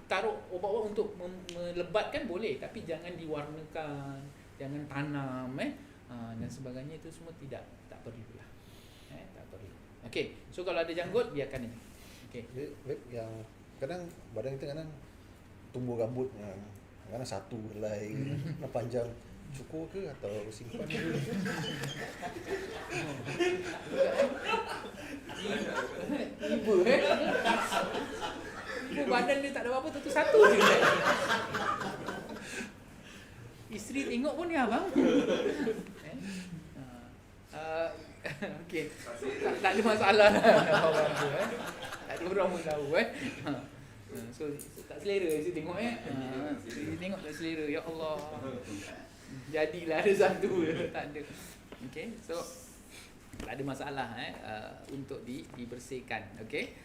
taruh ubat-ubat untuk melebatkan boleh, tapi jangan diwarnakan, jangan tanam dan sebagainya, itu semua tak perlulah. Tak perlu. Okey, so kalau ada janggut biarkan ini. Okey. Yang kadang badan kita kadang tumbuh rambut kadang satu helai nak panjang, cukur ke atau simpan dulu? Ibu Ibu badan dia tak ada apa-apa, tu satu je. Isteri tengok pun ni abang. Okey. Tak ada masalah lah. Tak ada orang pun tahu So tak selera saya tengok Saya tengok tak selera. Ya Allah. Jadilah ada satu tak ada. Okey. So tak ada masalah untuk dibersihkan. Okey.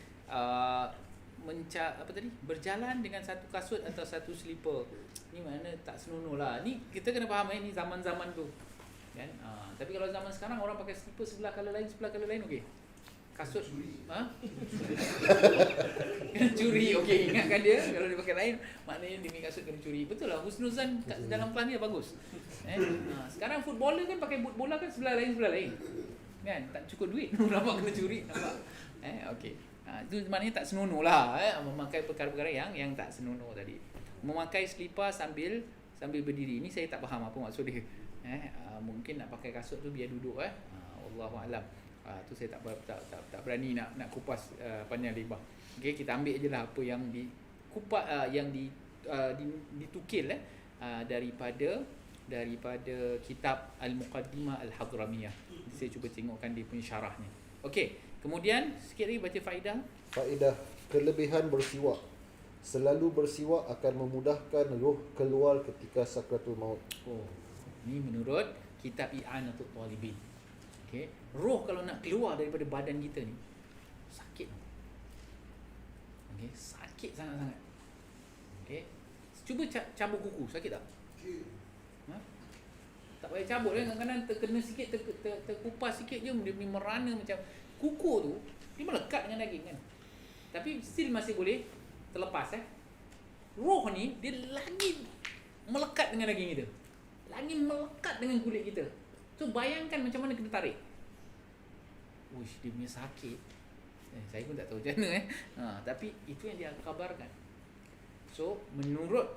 Berjalan dengan satu kasut atau satu slipper. Ni mana tak senonoh lah. Ni kita kena faham ni zaman-zaman tu. Kan? Tapi kalau zaman sekarang orang pakai slipper sebelah colour lain okey. Kasut kena curi. Okey, ingatkan dia kalau dia pakai lain maknanya dia punya kasut kena curi. Betul lah, husnuzan kat dalam kelas ni bagus. Sekarang footballer kan pakai boot bola kan sebelah lain. Kan? Tak cukup duit. Nampak kena curi, nampak. Okey. Itu maknanya tak senonoh lah memakai perkara-perkara yang tak senonoh tadi. Memakai slipper sambil berdiri. Ini saya tak faham apa maksud dia. Mungkin nak pakai kasut tu biar duduk wallahualam. Tu saya tak berani nak kupas panjang lebar. Okey, kita ambil je lah apa yang yang ditukil daripada kitab Al-Muqaddimah Al-Hadramiyah. Saya cuba tengokkan dia punya syarahnya. Okey, kemudian sikit lagi baca faedah. Faedah kelebihan bersiwak. Selalu bersiwak akan memudahkan roh keluar ketika sakratul maut. Oh, ni menurut kitab I'anatul Talibin. Okey, roh kalau nak keluar daripada badan kita ni sakit. Okey, sakit sangat-sangat. Okey. Cuba cabut kuku, sakit tak? Ha? Tak payah cabut kan, kadang-kadang terkena sikit, terkupas sikit je dia merana macam kuku tu dia melekat dengan daging kan. Tapi still masih boleh terlepas Roh ni dia lagi melekat dengan daging kita. Lagi melekat dengan kulit kita. So bayangkan macam mana kita tarik. Uish, dia punya sakit. Saya pun tak tahu macam mana tapi itu yang dia kabarkan. So menurut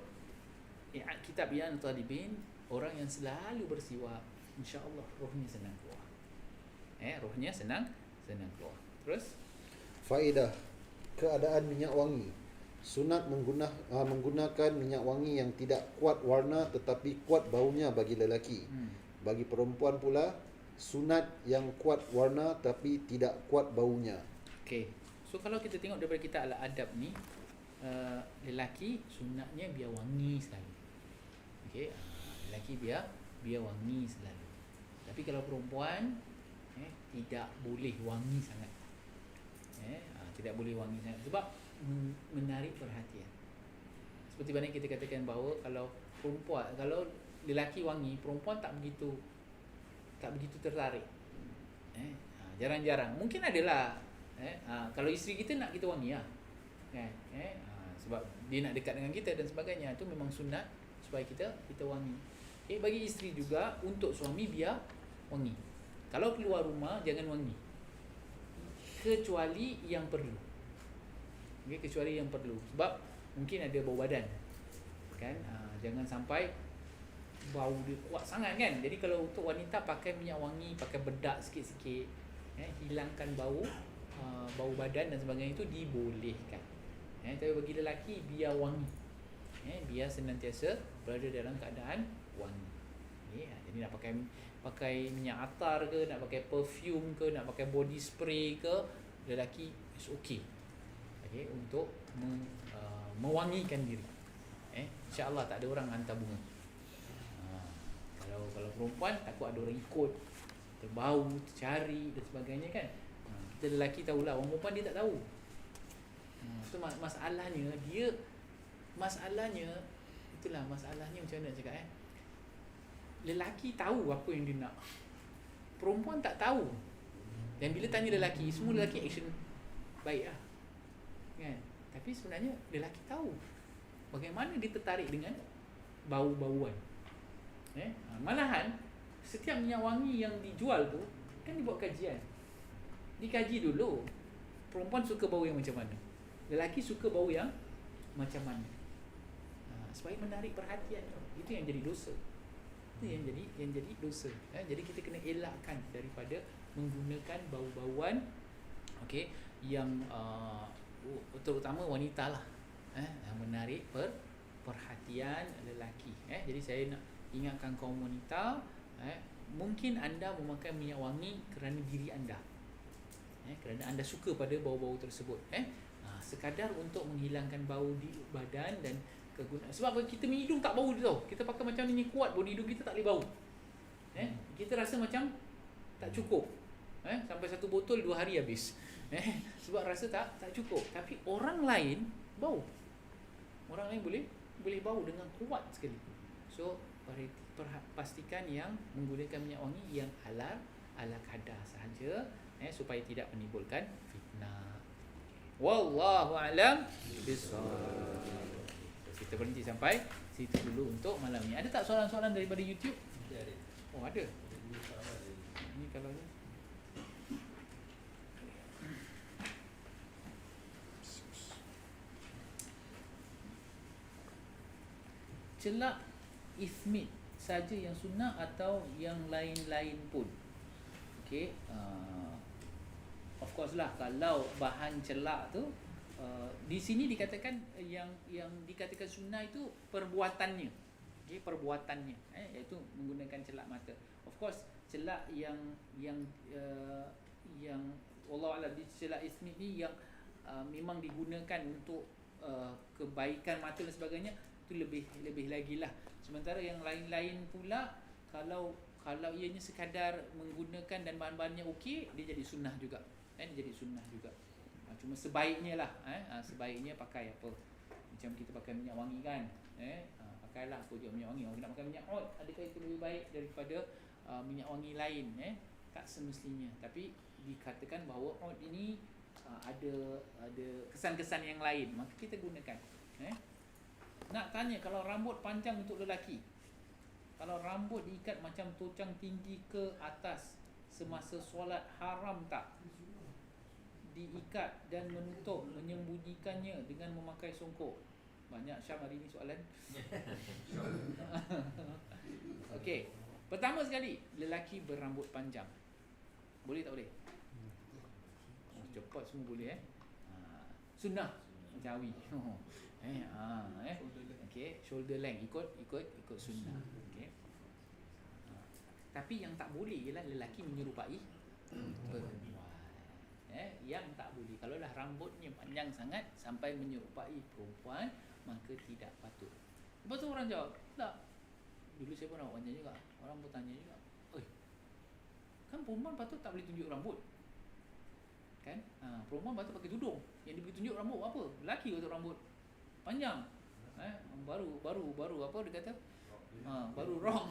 kitab I'anatul Talibin, orang yang selalu bersiwak, insya-Allah rohnya senang keluar. Rohnya senang keluar. Terus Faedah keadaan minyak wangi. Sunat menggunakan minyak wangi yang tidak kuat warna tetapi kuat baunya bagi lelaki. Bagi perempuan pula, sunat yang kuat warna tapi tidak kuat baunya. okey. So kalau kita tengok daripada kitab Al-Adab ni, lelaki sunatnya biar wangi selalu. Okey, lelaki biar wangi selalu. Tapi kalau perempuan tidak boleh wangi sangat. Tidak boleh wangi sangat sebab menarik perhatian. Seperti mana kita katakan bahawa kalau lelaki wangi, perempuan tak begitu tertarik. Jarang-jarang. Mungkin adalah kalau isteri kita nak kita wangi lah. Kan? Sebab dia nak dekat dengan kita dan sebagainya. Itu memang sunat supaya kita wangi. Bagi isteri juga, untuk suami biar wangi. Kalau keluar rumah jangan wangi. Kecuali yang perlu. Kecuali yang perlu. Sebab mungkin ada bau badan. Kan? Jangan sampai bau dia kuat sangat kan. Jadi kalau untuk wanita pakai minyak wangi, pakai bedak sikit-sikit, hilangkan bau badan dan sebagainya, itu dibolehkan. Tapi bagi lelaki biar wangi. Biar senantiasa berada dalam keadaan wangi. Jadi nak pakai minyak atar ke, nak pakai perfume ke, nak pakai body spray ke, lelaki is okay. Untuk mewangikan diri. InsyaAllah tak ada orang hantar bunga. Kalau perempuan takut ada orang ikut, terbau, tercari dan sebagainya kan. Kita lelaki tahulah, orang perempuan dia tak tahu. So masalahnya itulah masalahnya, macam mana nak cakap lelaki tahu apa yang dia nak, perempuan tak tahu. Dan bila tanya lelaki, semua lelaki action baik lah kan. Tapi sebenarnya lelaki tahu bagaimana dia tertarik dengan bau-bauan. Malahan setiap minyak wangi yang dijual tu kan dibuat kajian. Dikaji dulu perempuan suka bau yang macam mana, lelaki suka bau yang macam mana, supaya menarik perhatian. Itu yang jadi dosa. Itu yang jadi dosa. Jadi kita kena elakkan daripada menggunakan bau-bauan yang terutama wanita lah, yang menarik perhatian lelaki. Jadi saya nak ingatkan kaum wanita, mungkin anda memakai minyak wangi kerana diri anda, kerana anda suka pada bau-bau tersebut, sekadar untuk menghilangkan bau di badan dan kegunaan. Sebab kita punya hidung tak bau tau. Kita pakai macam ni kuat pun hidung kita tak boleh bau. Kita rasa macam tak cukup. Sampai satu botol 2 hari habis. Sebab rasa tak cukup. Tapi orang lain bau. Orang lain boleh bau dengan kuat sekali. So pastikan yang menggunakan minyak wangi yang ala kadar sahaja, supaya tidak menimbulkan fitnah. Wallahu a'lam bishawab. Kita berhenti sampai situ dulu untuk malam ni. Ada tak soalan-soalan daripada YouTube? Ada. Oh, ada. Ini kalau ni. Celak ismit saja yang sunnah atau yang lain-lain pun? Okey, of course lah, kalau bahan celak tu di sini dikatakan yang dikatakan sunnah itu perbuatannya. Okey, perbuatannya iaitu menggunakan celak mata. Of course, celak yang Allah Alam di celak ismi ni yang memang digunakan untuk kebaikan mata dan sebagainya, itu lebih lagi lah. Sementara yang lain-lain pula, kalau ianya sekadar menggunakan dan bahan-bahannya okey, dia jadi sunnah juga. Dia jadi sunnah juga. Cuma sebaiknya lah, sebaiknya pakai apa? Macam kita pakai minyak wangi kan, pakailah apa je minyak wangi. Orang nak pakai minyak oud, adakah itu lebih baik daripada minyak wangi lain? Tak semestinya. Tapi dikatakan bahawa oud ini ada kesan-kesan yang lain, maka kita gunakan. Nak tanya, kalau rambut panjang untuk lelaki, kalau rambut diikat macam tocang tinggi ke atas semasa solat, haram tak diikat dan menutup, menyembunyikannya dengan memakai songkok? Banyak Syam hari ni soalan. Okey, pertama sekali, lelaki berambut panjang boleh tak boleh? Cepat semua boleh sunnah jawi. Okey, shoulder length ikut sunnah. Okey. Tapi yang tak boleh ialah lelaki menyerupai perempuan. Yang tak boleh, kalau dah rambutnya panjang sangat sampai menyerupai perempuan, maka tidak patut. Lepas tu orang jawab, tak, dulu saya pun nak panjang juga. Orang pun tanya juga, oi, kan perempuan patut tak boleh tunjuk rambut kan? Perempuan patut pakai tudung, yang dia boleh tunjuk rambut apa? Lelaki patut rambut panjang. Baru apa dia kata? Baru wrong.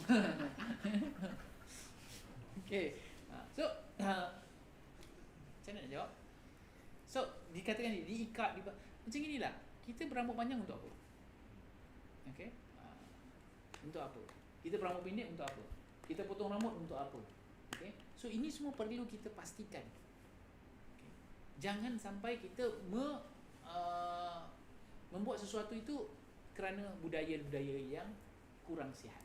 Okey. So macam mana nak jawab? So dikatakan diikat macam inilah. Kita berambut panjang untuk apa? Okey. Untuk apa? Kita berambut pendek untuk apa? Kita potong rambut untuk apa? Okey. So ini semua perlu kita pastikan. Okay. Jangan sampai kita membuat sesuatu itu kerana budaya-budaya yang kurang sihat.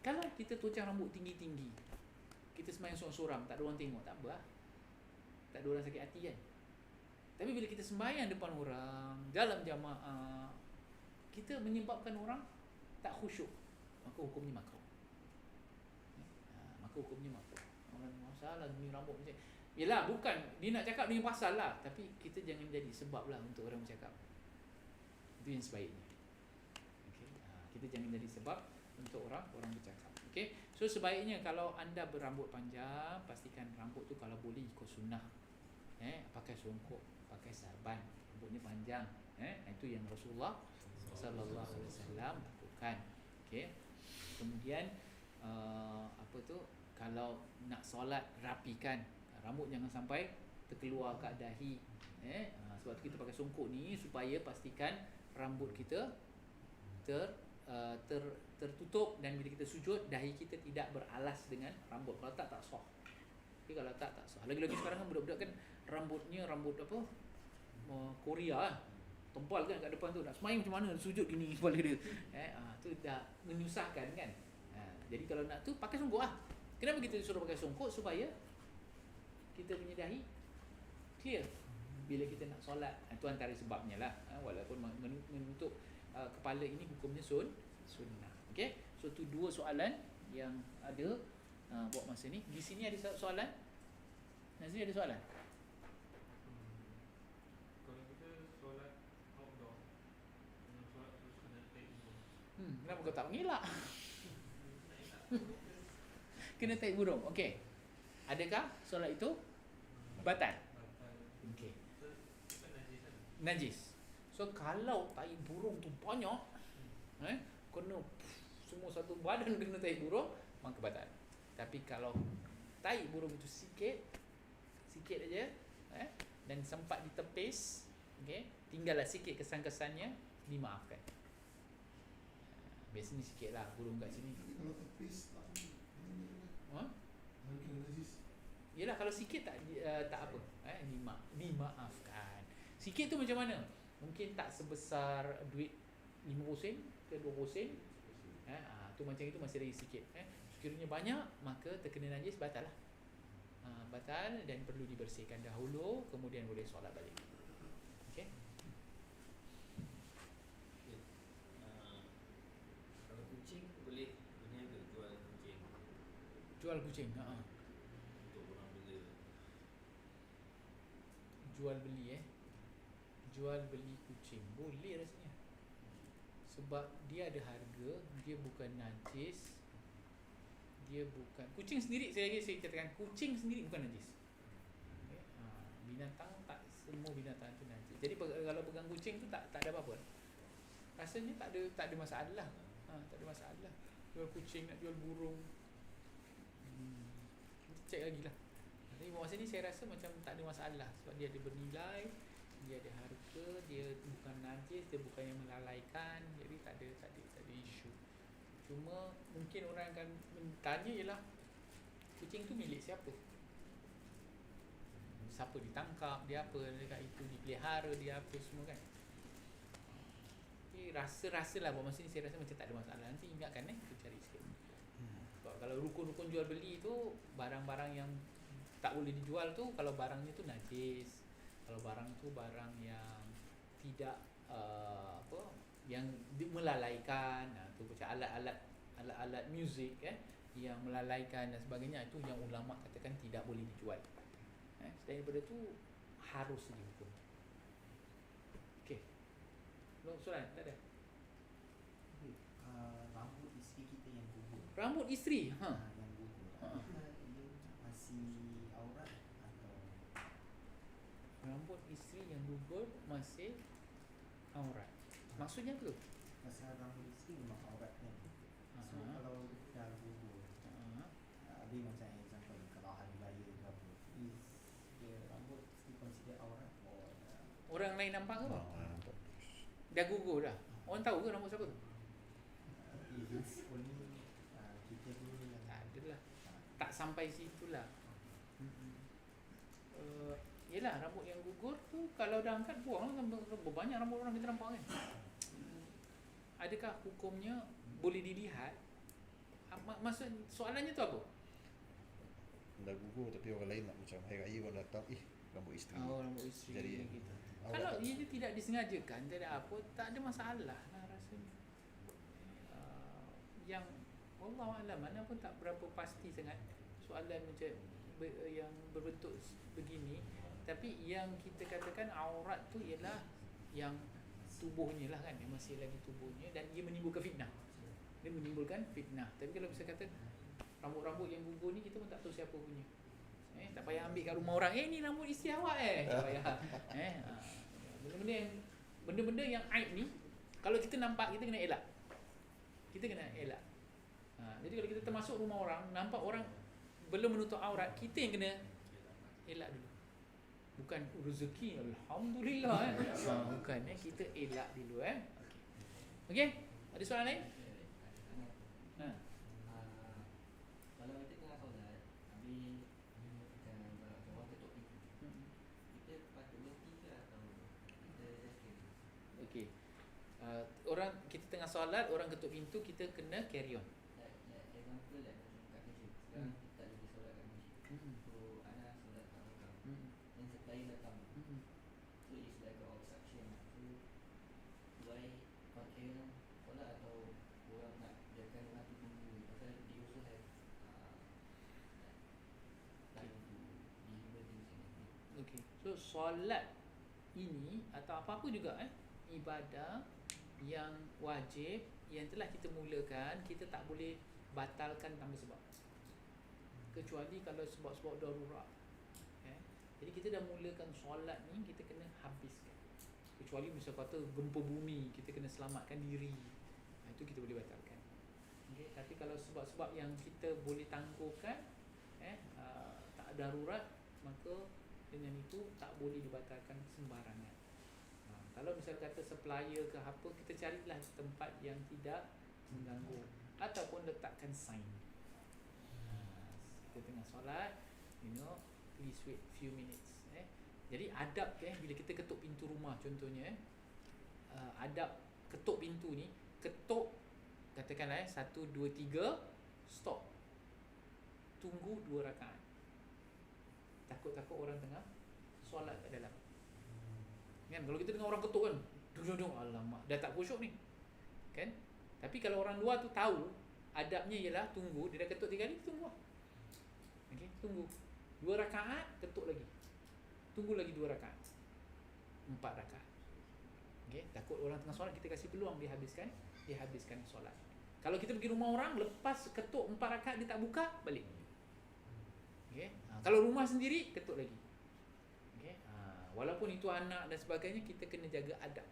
Kalau kita tocang rambut tinggi-tinggi, kita sembahyang sorang-sorang, tak ada orang tengok, tak apa lah. Tak ada orang sakit hati kan. Tapi bila kita sembahyang depan orang, dalam jamaah, kita menyebabkan orang tak khusyuk, maka hukumnya makruh. Maka hukumnya makruh. Orang masalah ni rambut macam, yelah, bukan dia nak cakap dengan pasal lah, tapi kita jangan jadi sebab lah untuk orang bercakap. Itu yang sebaiknya. Okay. Kita jangan jadi sebab untuk orang bercakap. Okay. So sebaiknya kalau anda berambut panjang, pastikan rambut tu kalau boleh ikut sunnah. Pakai songkok, pakai sarban, rambutnya panjang. Itu yang Rasulullah sallallahu alaihi wasallam lakukan. Okay. Kemudian kalau nak solat, rapikan rambut, jangan sampai terkeluar kat dahi. Sebab tu kita pakai songkok ni supaya pastikan rambut kita tertutup, dan bila kita sujud, dahi kita tidak beralas dengan rambut. Kalau tak sah. Okay, kalau tak sah. Lagi-lagi sekarang kan budak-budak kan rambutnya rambut apa? Korea lah. Tempal kan kat depan tu, nak semayang macam mana, sujud gini kepala dia. Tu dah menyusahkan kan. Jadi kalau nak tu pakai songkok lah. Kenapa kita suruh pakai songkok? Supaya kita punya dahi clear bila kita nak solat. Itu antara sebabnya lah. Walaupun menutup kepala ini hukumnya sunnah. Okay? So tu dua soalan yang ada buat masa ni. Di sini ada soalan? Nazri ada soalan? Kalau kita solat outdoor, solat terus kena tarik burung. Kenapa kau tak mengelak? Kena tarik burung. Okey. Adakah solat itu batal? Okey. Najis. So kalau tahi burung tu banyak, kena semua satu badan kena tahi burung, maka batal. Tapi kalau tahi burung itu sikit aja, dan sempat ditepis, okey, tinggallah sikit kesan-kesannya, dimaafkan. Biasanya sikit lah burung kat sini. Kalau tepis tak Yelah, kalau sikit tak apa, dimaafkan. Sikit tu macam mana? Mungkin tak sebesar duit 50 sen ke 20 sen. Tu macam itu masih lagi sikit. Sekiranya banyak, maka terkena najis, batal lah. Batal dan perlu dibersihkan dahulu, kemudian boleh solat balik. Okey. Jual kucing. Untuk orang bela. Jual beli Jual beli kucing. Boleh rasanya. Sebab dia ada harga, dia bukan najis. Dia bukan kucing sendiri, saya katakan kucing sendiri bukan najis. Okay. Binatang tak semua binatang tu najis. Jadi kalau pegang kucing tu tak ada apa-apa. Rasanya tak ada masalah. Tak ada masalah. Jual kucing, nak jual burung. Kita cek lagi lah. Tapi masa ni saya rasa macam tak ada masalah sebab dia ada bernilai, dia ada harga, dia bukan najis, dia bukan yang melalaikan. Jadi tak ada isu. Cuma mungkin orang akan tanya ialah kucing tu milik siapa? Siapa ditangkap, dia apa, dekat itu dipelihara, dia apa semua kan. Tapi rasa-rasalah buat masa ni saya rasa macam tak ada masalah. Nanti ingatkan kita cari sikit. Sebab kalau rukun-rukun jual beli tu barang-barang yang tak boleh dijual tu kalau barangnya tu najis. Kalau barang tu barang yang tidak yang melalaikan, tu macam alat-alat muzik yang melalaikan dan sebagainya, itu yang ulama katakan tidak boleh dijual. Selain daripada tu harus dihukum. Okey. Soalan tak ada? Rambut isteri kita yang gugur. Rambut isteri, Yang gugur. Adakah ia masih aurat atau rambut isteri yang gugur masih aurat. Maksudnya apa tu? pasal rambut isteri memang aurat kan. So kalau dah gugur, habis macam example kalau hari raya ke apa, is the rambut still consider aurat or Orang lain nampak ke apa? Nampak. Dah gugur dah. Orang tahu ke rambut siapa tu? if it's only kita dulu yang Tak adalah. Tak sampai situlah. Yelah, rambut yang gugur tu kalau dah angkat buang lah. Banyak rambut orang kita nampak kan. Adakah hukumnya boleh dilihat? Maksud soalannya tu apa? Dah gugur tapi orang lain nak macam hari raya orang datang, rambut isteri. Rambut isteri Jadi gitu. aurat. Kalau ia tidak disengajakan, tak ada apa, tak ada masalah lah rasanya. Yang wallahualam, mana pun tak berapa pasti sangat soalan macam yang berbentuk begini. Tapi yang kita katakan aurat tu ialah yang tubuhnya lah kan, yang masih lagi tubuhnya, dan ia menimbulkan fitnah. Dia menimbulkan fitnah. Tapi kalau bisa kata rambut-rambut yang gugur ni kita pun tak tahu siapa punya. Tak payah ambil kat rumah orang, ni rambut isteri awak tak payah. Benda-benda yang aib ni kalau kita nampak, kita kena elak. Jadi kalau kita termasuk rumah orang, nampak orang belum menutup aurat, kita yang kena elak dulu. Bukan rezeki alhamdulillah bukan, kita elak dulu Okey. Ada soalan lain? Kalau kita tengah solat, habis orang ketuk pintu, kita patut berhenti ke atau kita just carry? Okey. Orang kita tengah solat, orang ketuk pintu, kita kena carry on. Example macam kat kerja, sekarang kita tak boleh solat kat masjid. So Ana solat kat belakang, dan supplier datang, so it's like a obstruction. So do I continue solat atau orang nak biarkan orang tu tunggu, pasal they also have time to deliver things and everything. Okey. So solat ini atau apa-apa juga ibadah yang wajib yang telah kita mulakan, kita tak boleh batalkan tanpa sebab. Kecuali kalau sebab-sebab darurat. Jadi kita dah mulakan solat ni, kita kena habiskan. Kecuali misal kata gempa bumi, kita kena selamatkan diri. Itu kita boleh batalkan. Okay. Tapi kalau sebab-sebab yang kita boleh tangguhkan, tak darurat, maka dengan itu tak boleh dibatalkan sembarangan. Kalau misal kata supplier ke apa, kita carilah tempat yang tidak mengganggu ataupun letakkan sign. Kita tengah solat, please wait few minutes. Jadi adab bila kita ketuk pintu rumah contohnya, adab ketuk pintu ni, ketuk katakanlah 1 2 3 stop. Tunggu 2 rakaat. Takut-takut orang tengah solat kat dalam. Kan kalau kita dengar orang ketuk kan, dung alamak, dah tak khusyuk ni. Kan? Tapi kalau orang luar tu tahu, adabnya ialah tunggu, dia dah ketuk 3 kali, tunggu. Okey, tunggu 2 rakaat, ketuk lagi. Tunggu lagi 2 rakaat. 4 rakaat. Okey, takut orang tengah solat kita kasih peluang dia habiskan solat. Kalau kita pergi rumah orang, lepas ketuk 4 rakaat dia tak buka, balik. Okey. Kalau rumah sendiri, ketuk lagi. Okey. Walaupun itu anak dan sebagainya, kita kena jaga adab.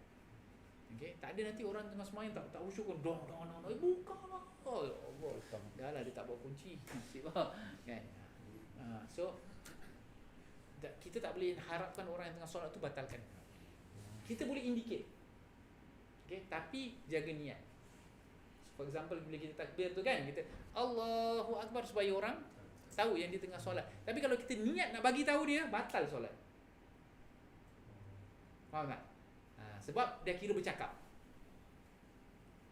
Okey, tak ada nanti orang tengah semayang tak khusyuk pun dong, bukalah. Oh Allah. Dah lah dia tak bawa kunci. Nasib lah. Kan. So kita tak boleh harapkan orang yang tengah solat tu batalkan. Kita boleh indicate. Okey, tapi jaga niat. For example, bila kita takbir tu kan, kita Allahu Akbar supaya orang tahu yang dia tengah solat. Tapi kalau kita niat nak bagi tahu dia, batal solat. Faham tak? Sebab dia kira bercakap.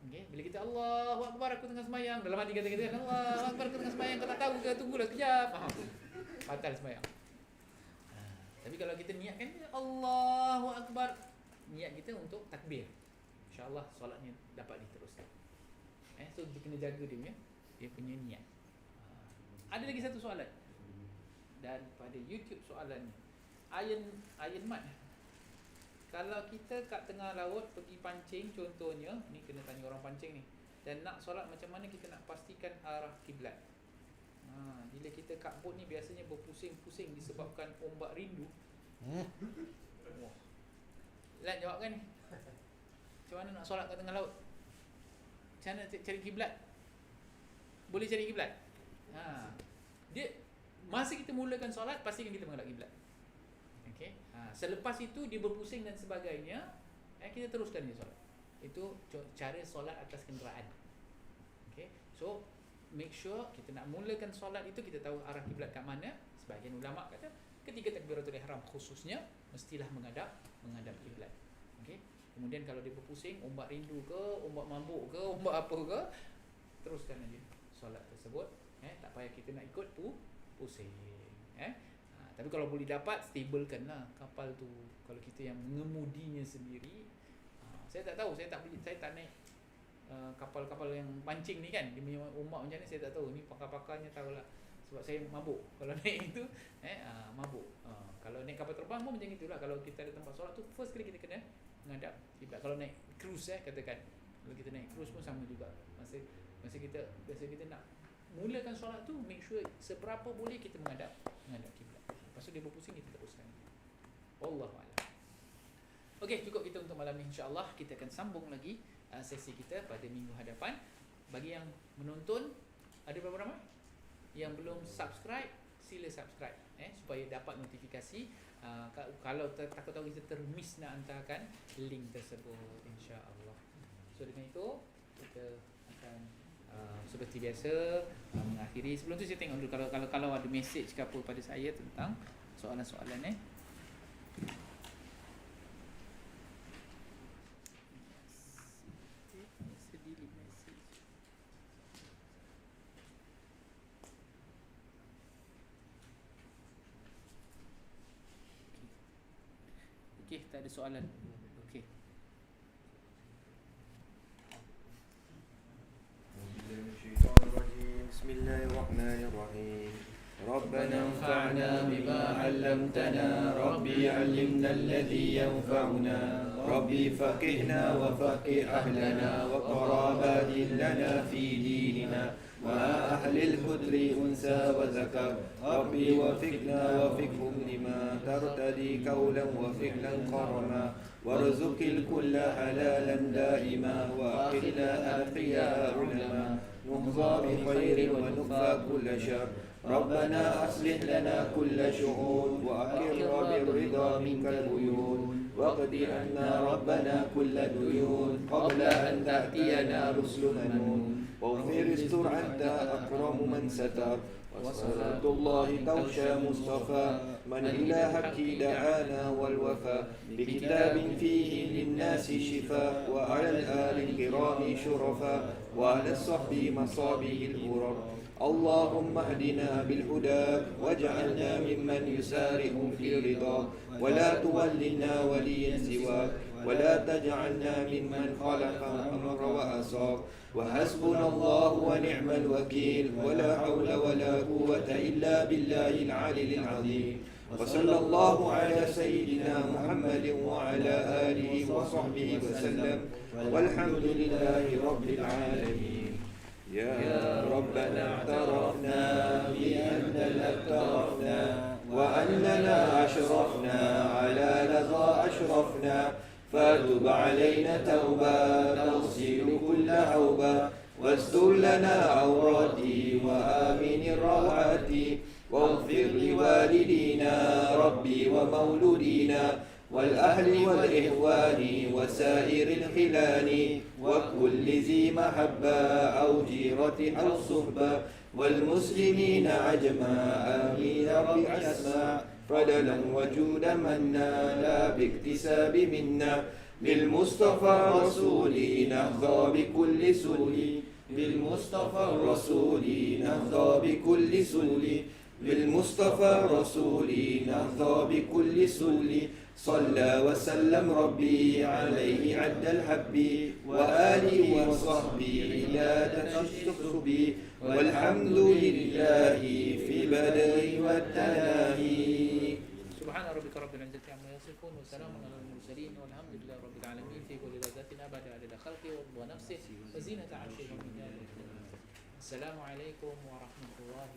Okay? Bila kita Allahu Akbar aku tengah semayang, dalam hati kata kan Allahu Akbar aku tengah semayang, kau tak tahu ke, tunggulah sekejap. Batal semayang. Tapi kalau kita niatkan Allahu Akbar, niat kita untuk takbir, InsyaAllah solatnya dapat diteruskan. So dia kena jaga dia punya niat. Ada lagi satu soalan daripada YouTube soalannya. Iron Mat, kalau kita kat tengah laut pergi pancing contohnya, ni kena tanya orang pancing ni, dan nak solat macam mana kita nak pastikan arah kiblat? Bila kita kat bot ni biasanya berpusing-pusing disebabkan ombak rindu. Wah. Lan jawab kan ni. Macam mana nak solat kat tengah laut? Macam mana cari kiblat? Boleh cari kiblat? Dia masa kita mulakan solat, pastikan kita menghadap kiblat. Okey. Selepas itu dia berpusing dan sebagainya, kita teruskan dia solat. Itu cara solat atas kenderaan. Okey. So make sure kita nak mulakan solat itu kita tahu arah kiblat kat mana. Sebahagian ulama kata ketika takbiratul ihram khususnya mestilah menghadap kiblat. Okey. Kemudian kalau dia berpusing, ombak rindu ke, ombak mabuk ke, ombak apa ke, teruskan aja solat tersebut. Tak payah kita nak ikut pusing. Tapi kalau boleh dapat, stablekanlah kapal tu. Kalau kita yang mengemudinya sendiri, saya tak tahu, saya tak naik kapal-kapal yang pancing ni kan, dia punya ombak macam ni saya tak tahu. Ni pakar-pakarnya tahulah. Sebab saya mabuk kalau naik itu, mabuk. Kalau naik kapal terbang pun macam itulah. Kalau kita ada tempat solat tu, first kali kita kena menghadap kiblat. Kalau naik cruise katakan, kalau kita naik cruise pun sama juga. Masa kita nak mulakan solat tu, make sure seberapa boleh kita menghadap kiblat. Lepas tu dia berpusing, kita teruskan. Wallahu a'lam. Okey, cukup kita untuk malam ni. InsyaAllah kita akan sambung lagi sesi kita pada minggu hadapan. Bagi yang menonton, ada berapa ramai? Yang belum subscribe, sila subscribe supaya dapat notifikasi. Kalau takut tahu kita termiss nak hantarkan link tersebut, insya-Allah. So dengan itu kita akan seperti biasa mengakhiri. Sebelum tu saya tengok dulu kalau ada message ke apa pada saya tentang soalan-soalan Okey, tak ada soalan. Okey. Bismillahirrahmanirrahim. ربنا انفعنا بما علمتنا ربي علمنا الذي ينفعنا ربي فقهنا وفقه أهلنا وقرابات لنا في ديننا مع أهل الكتر أنثى وذكر ربي وفقنا وفقهم لما ترتدي قولا وفعلا قرما وارزق الكل حلالا دائما وأخذنا أتقياء علما نهضى بخير ونكفى كل شر ربنا أصلح لنا كل شؤون وأقر بالرضا منك العيون واقض عنا ربنا كل ديون قبل أن تأتينا رسل منون واغفر استر أنت أكرم من ستر وصلاة الله توشى مصطفى من إلى حق دعانا والوفا بكتاب فيه للناس شفاء وعلى الآل الكرام شرفا وعلى الصحب مصابه الغرر اللهم اهدنا بالهدى واجعلنا ممن يسارع في الرضا ولا تولنا وليا سواك ولا تجعلنا ممن خالف الأمر وأصى الأبصار وحسبنا الله ونعم الوكيل ولا حول ولا قوة إلا بالله العلي العظيم وصلى الله على سيدنا محمد وعلى آله وصحبه وسلم والحمد لله رب العالمين. يا ربنا اعترفنا بأننا اقترفنا وأننا أشرفنا على لظى أشرفنا فتب علينا توبة تغسل كل عوبة واستر لنا عوراتي وآمن الروعاتي واغفر لوالدينا ربي ومولودينا والأهل والإخوان وسائر الخلان وكل ذي محبة أو جيرة أو صحبة والمسلمين عجما آمين رب أسمع فضلا وجودا منا لا باكتساب منا بالمصطفى الرسول نهضى بكل سول بالمصطفى الرسول نهضى بكل سول بالمصطفى الرسول نهضى بكل سول صلى وسلم ربي عليه عد الحب وآله وصحبه عدادة الشكر والحمد لله في البدء والتناهي. سبحان ربك رب العزة عما يصفون وسلام على المرسلين والحمد لله رب العالمين في كل لذة أبدا عدد خلقه ورضا نفسه وزينة عرشه ومن السلام عليكم ورحمة الله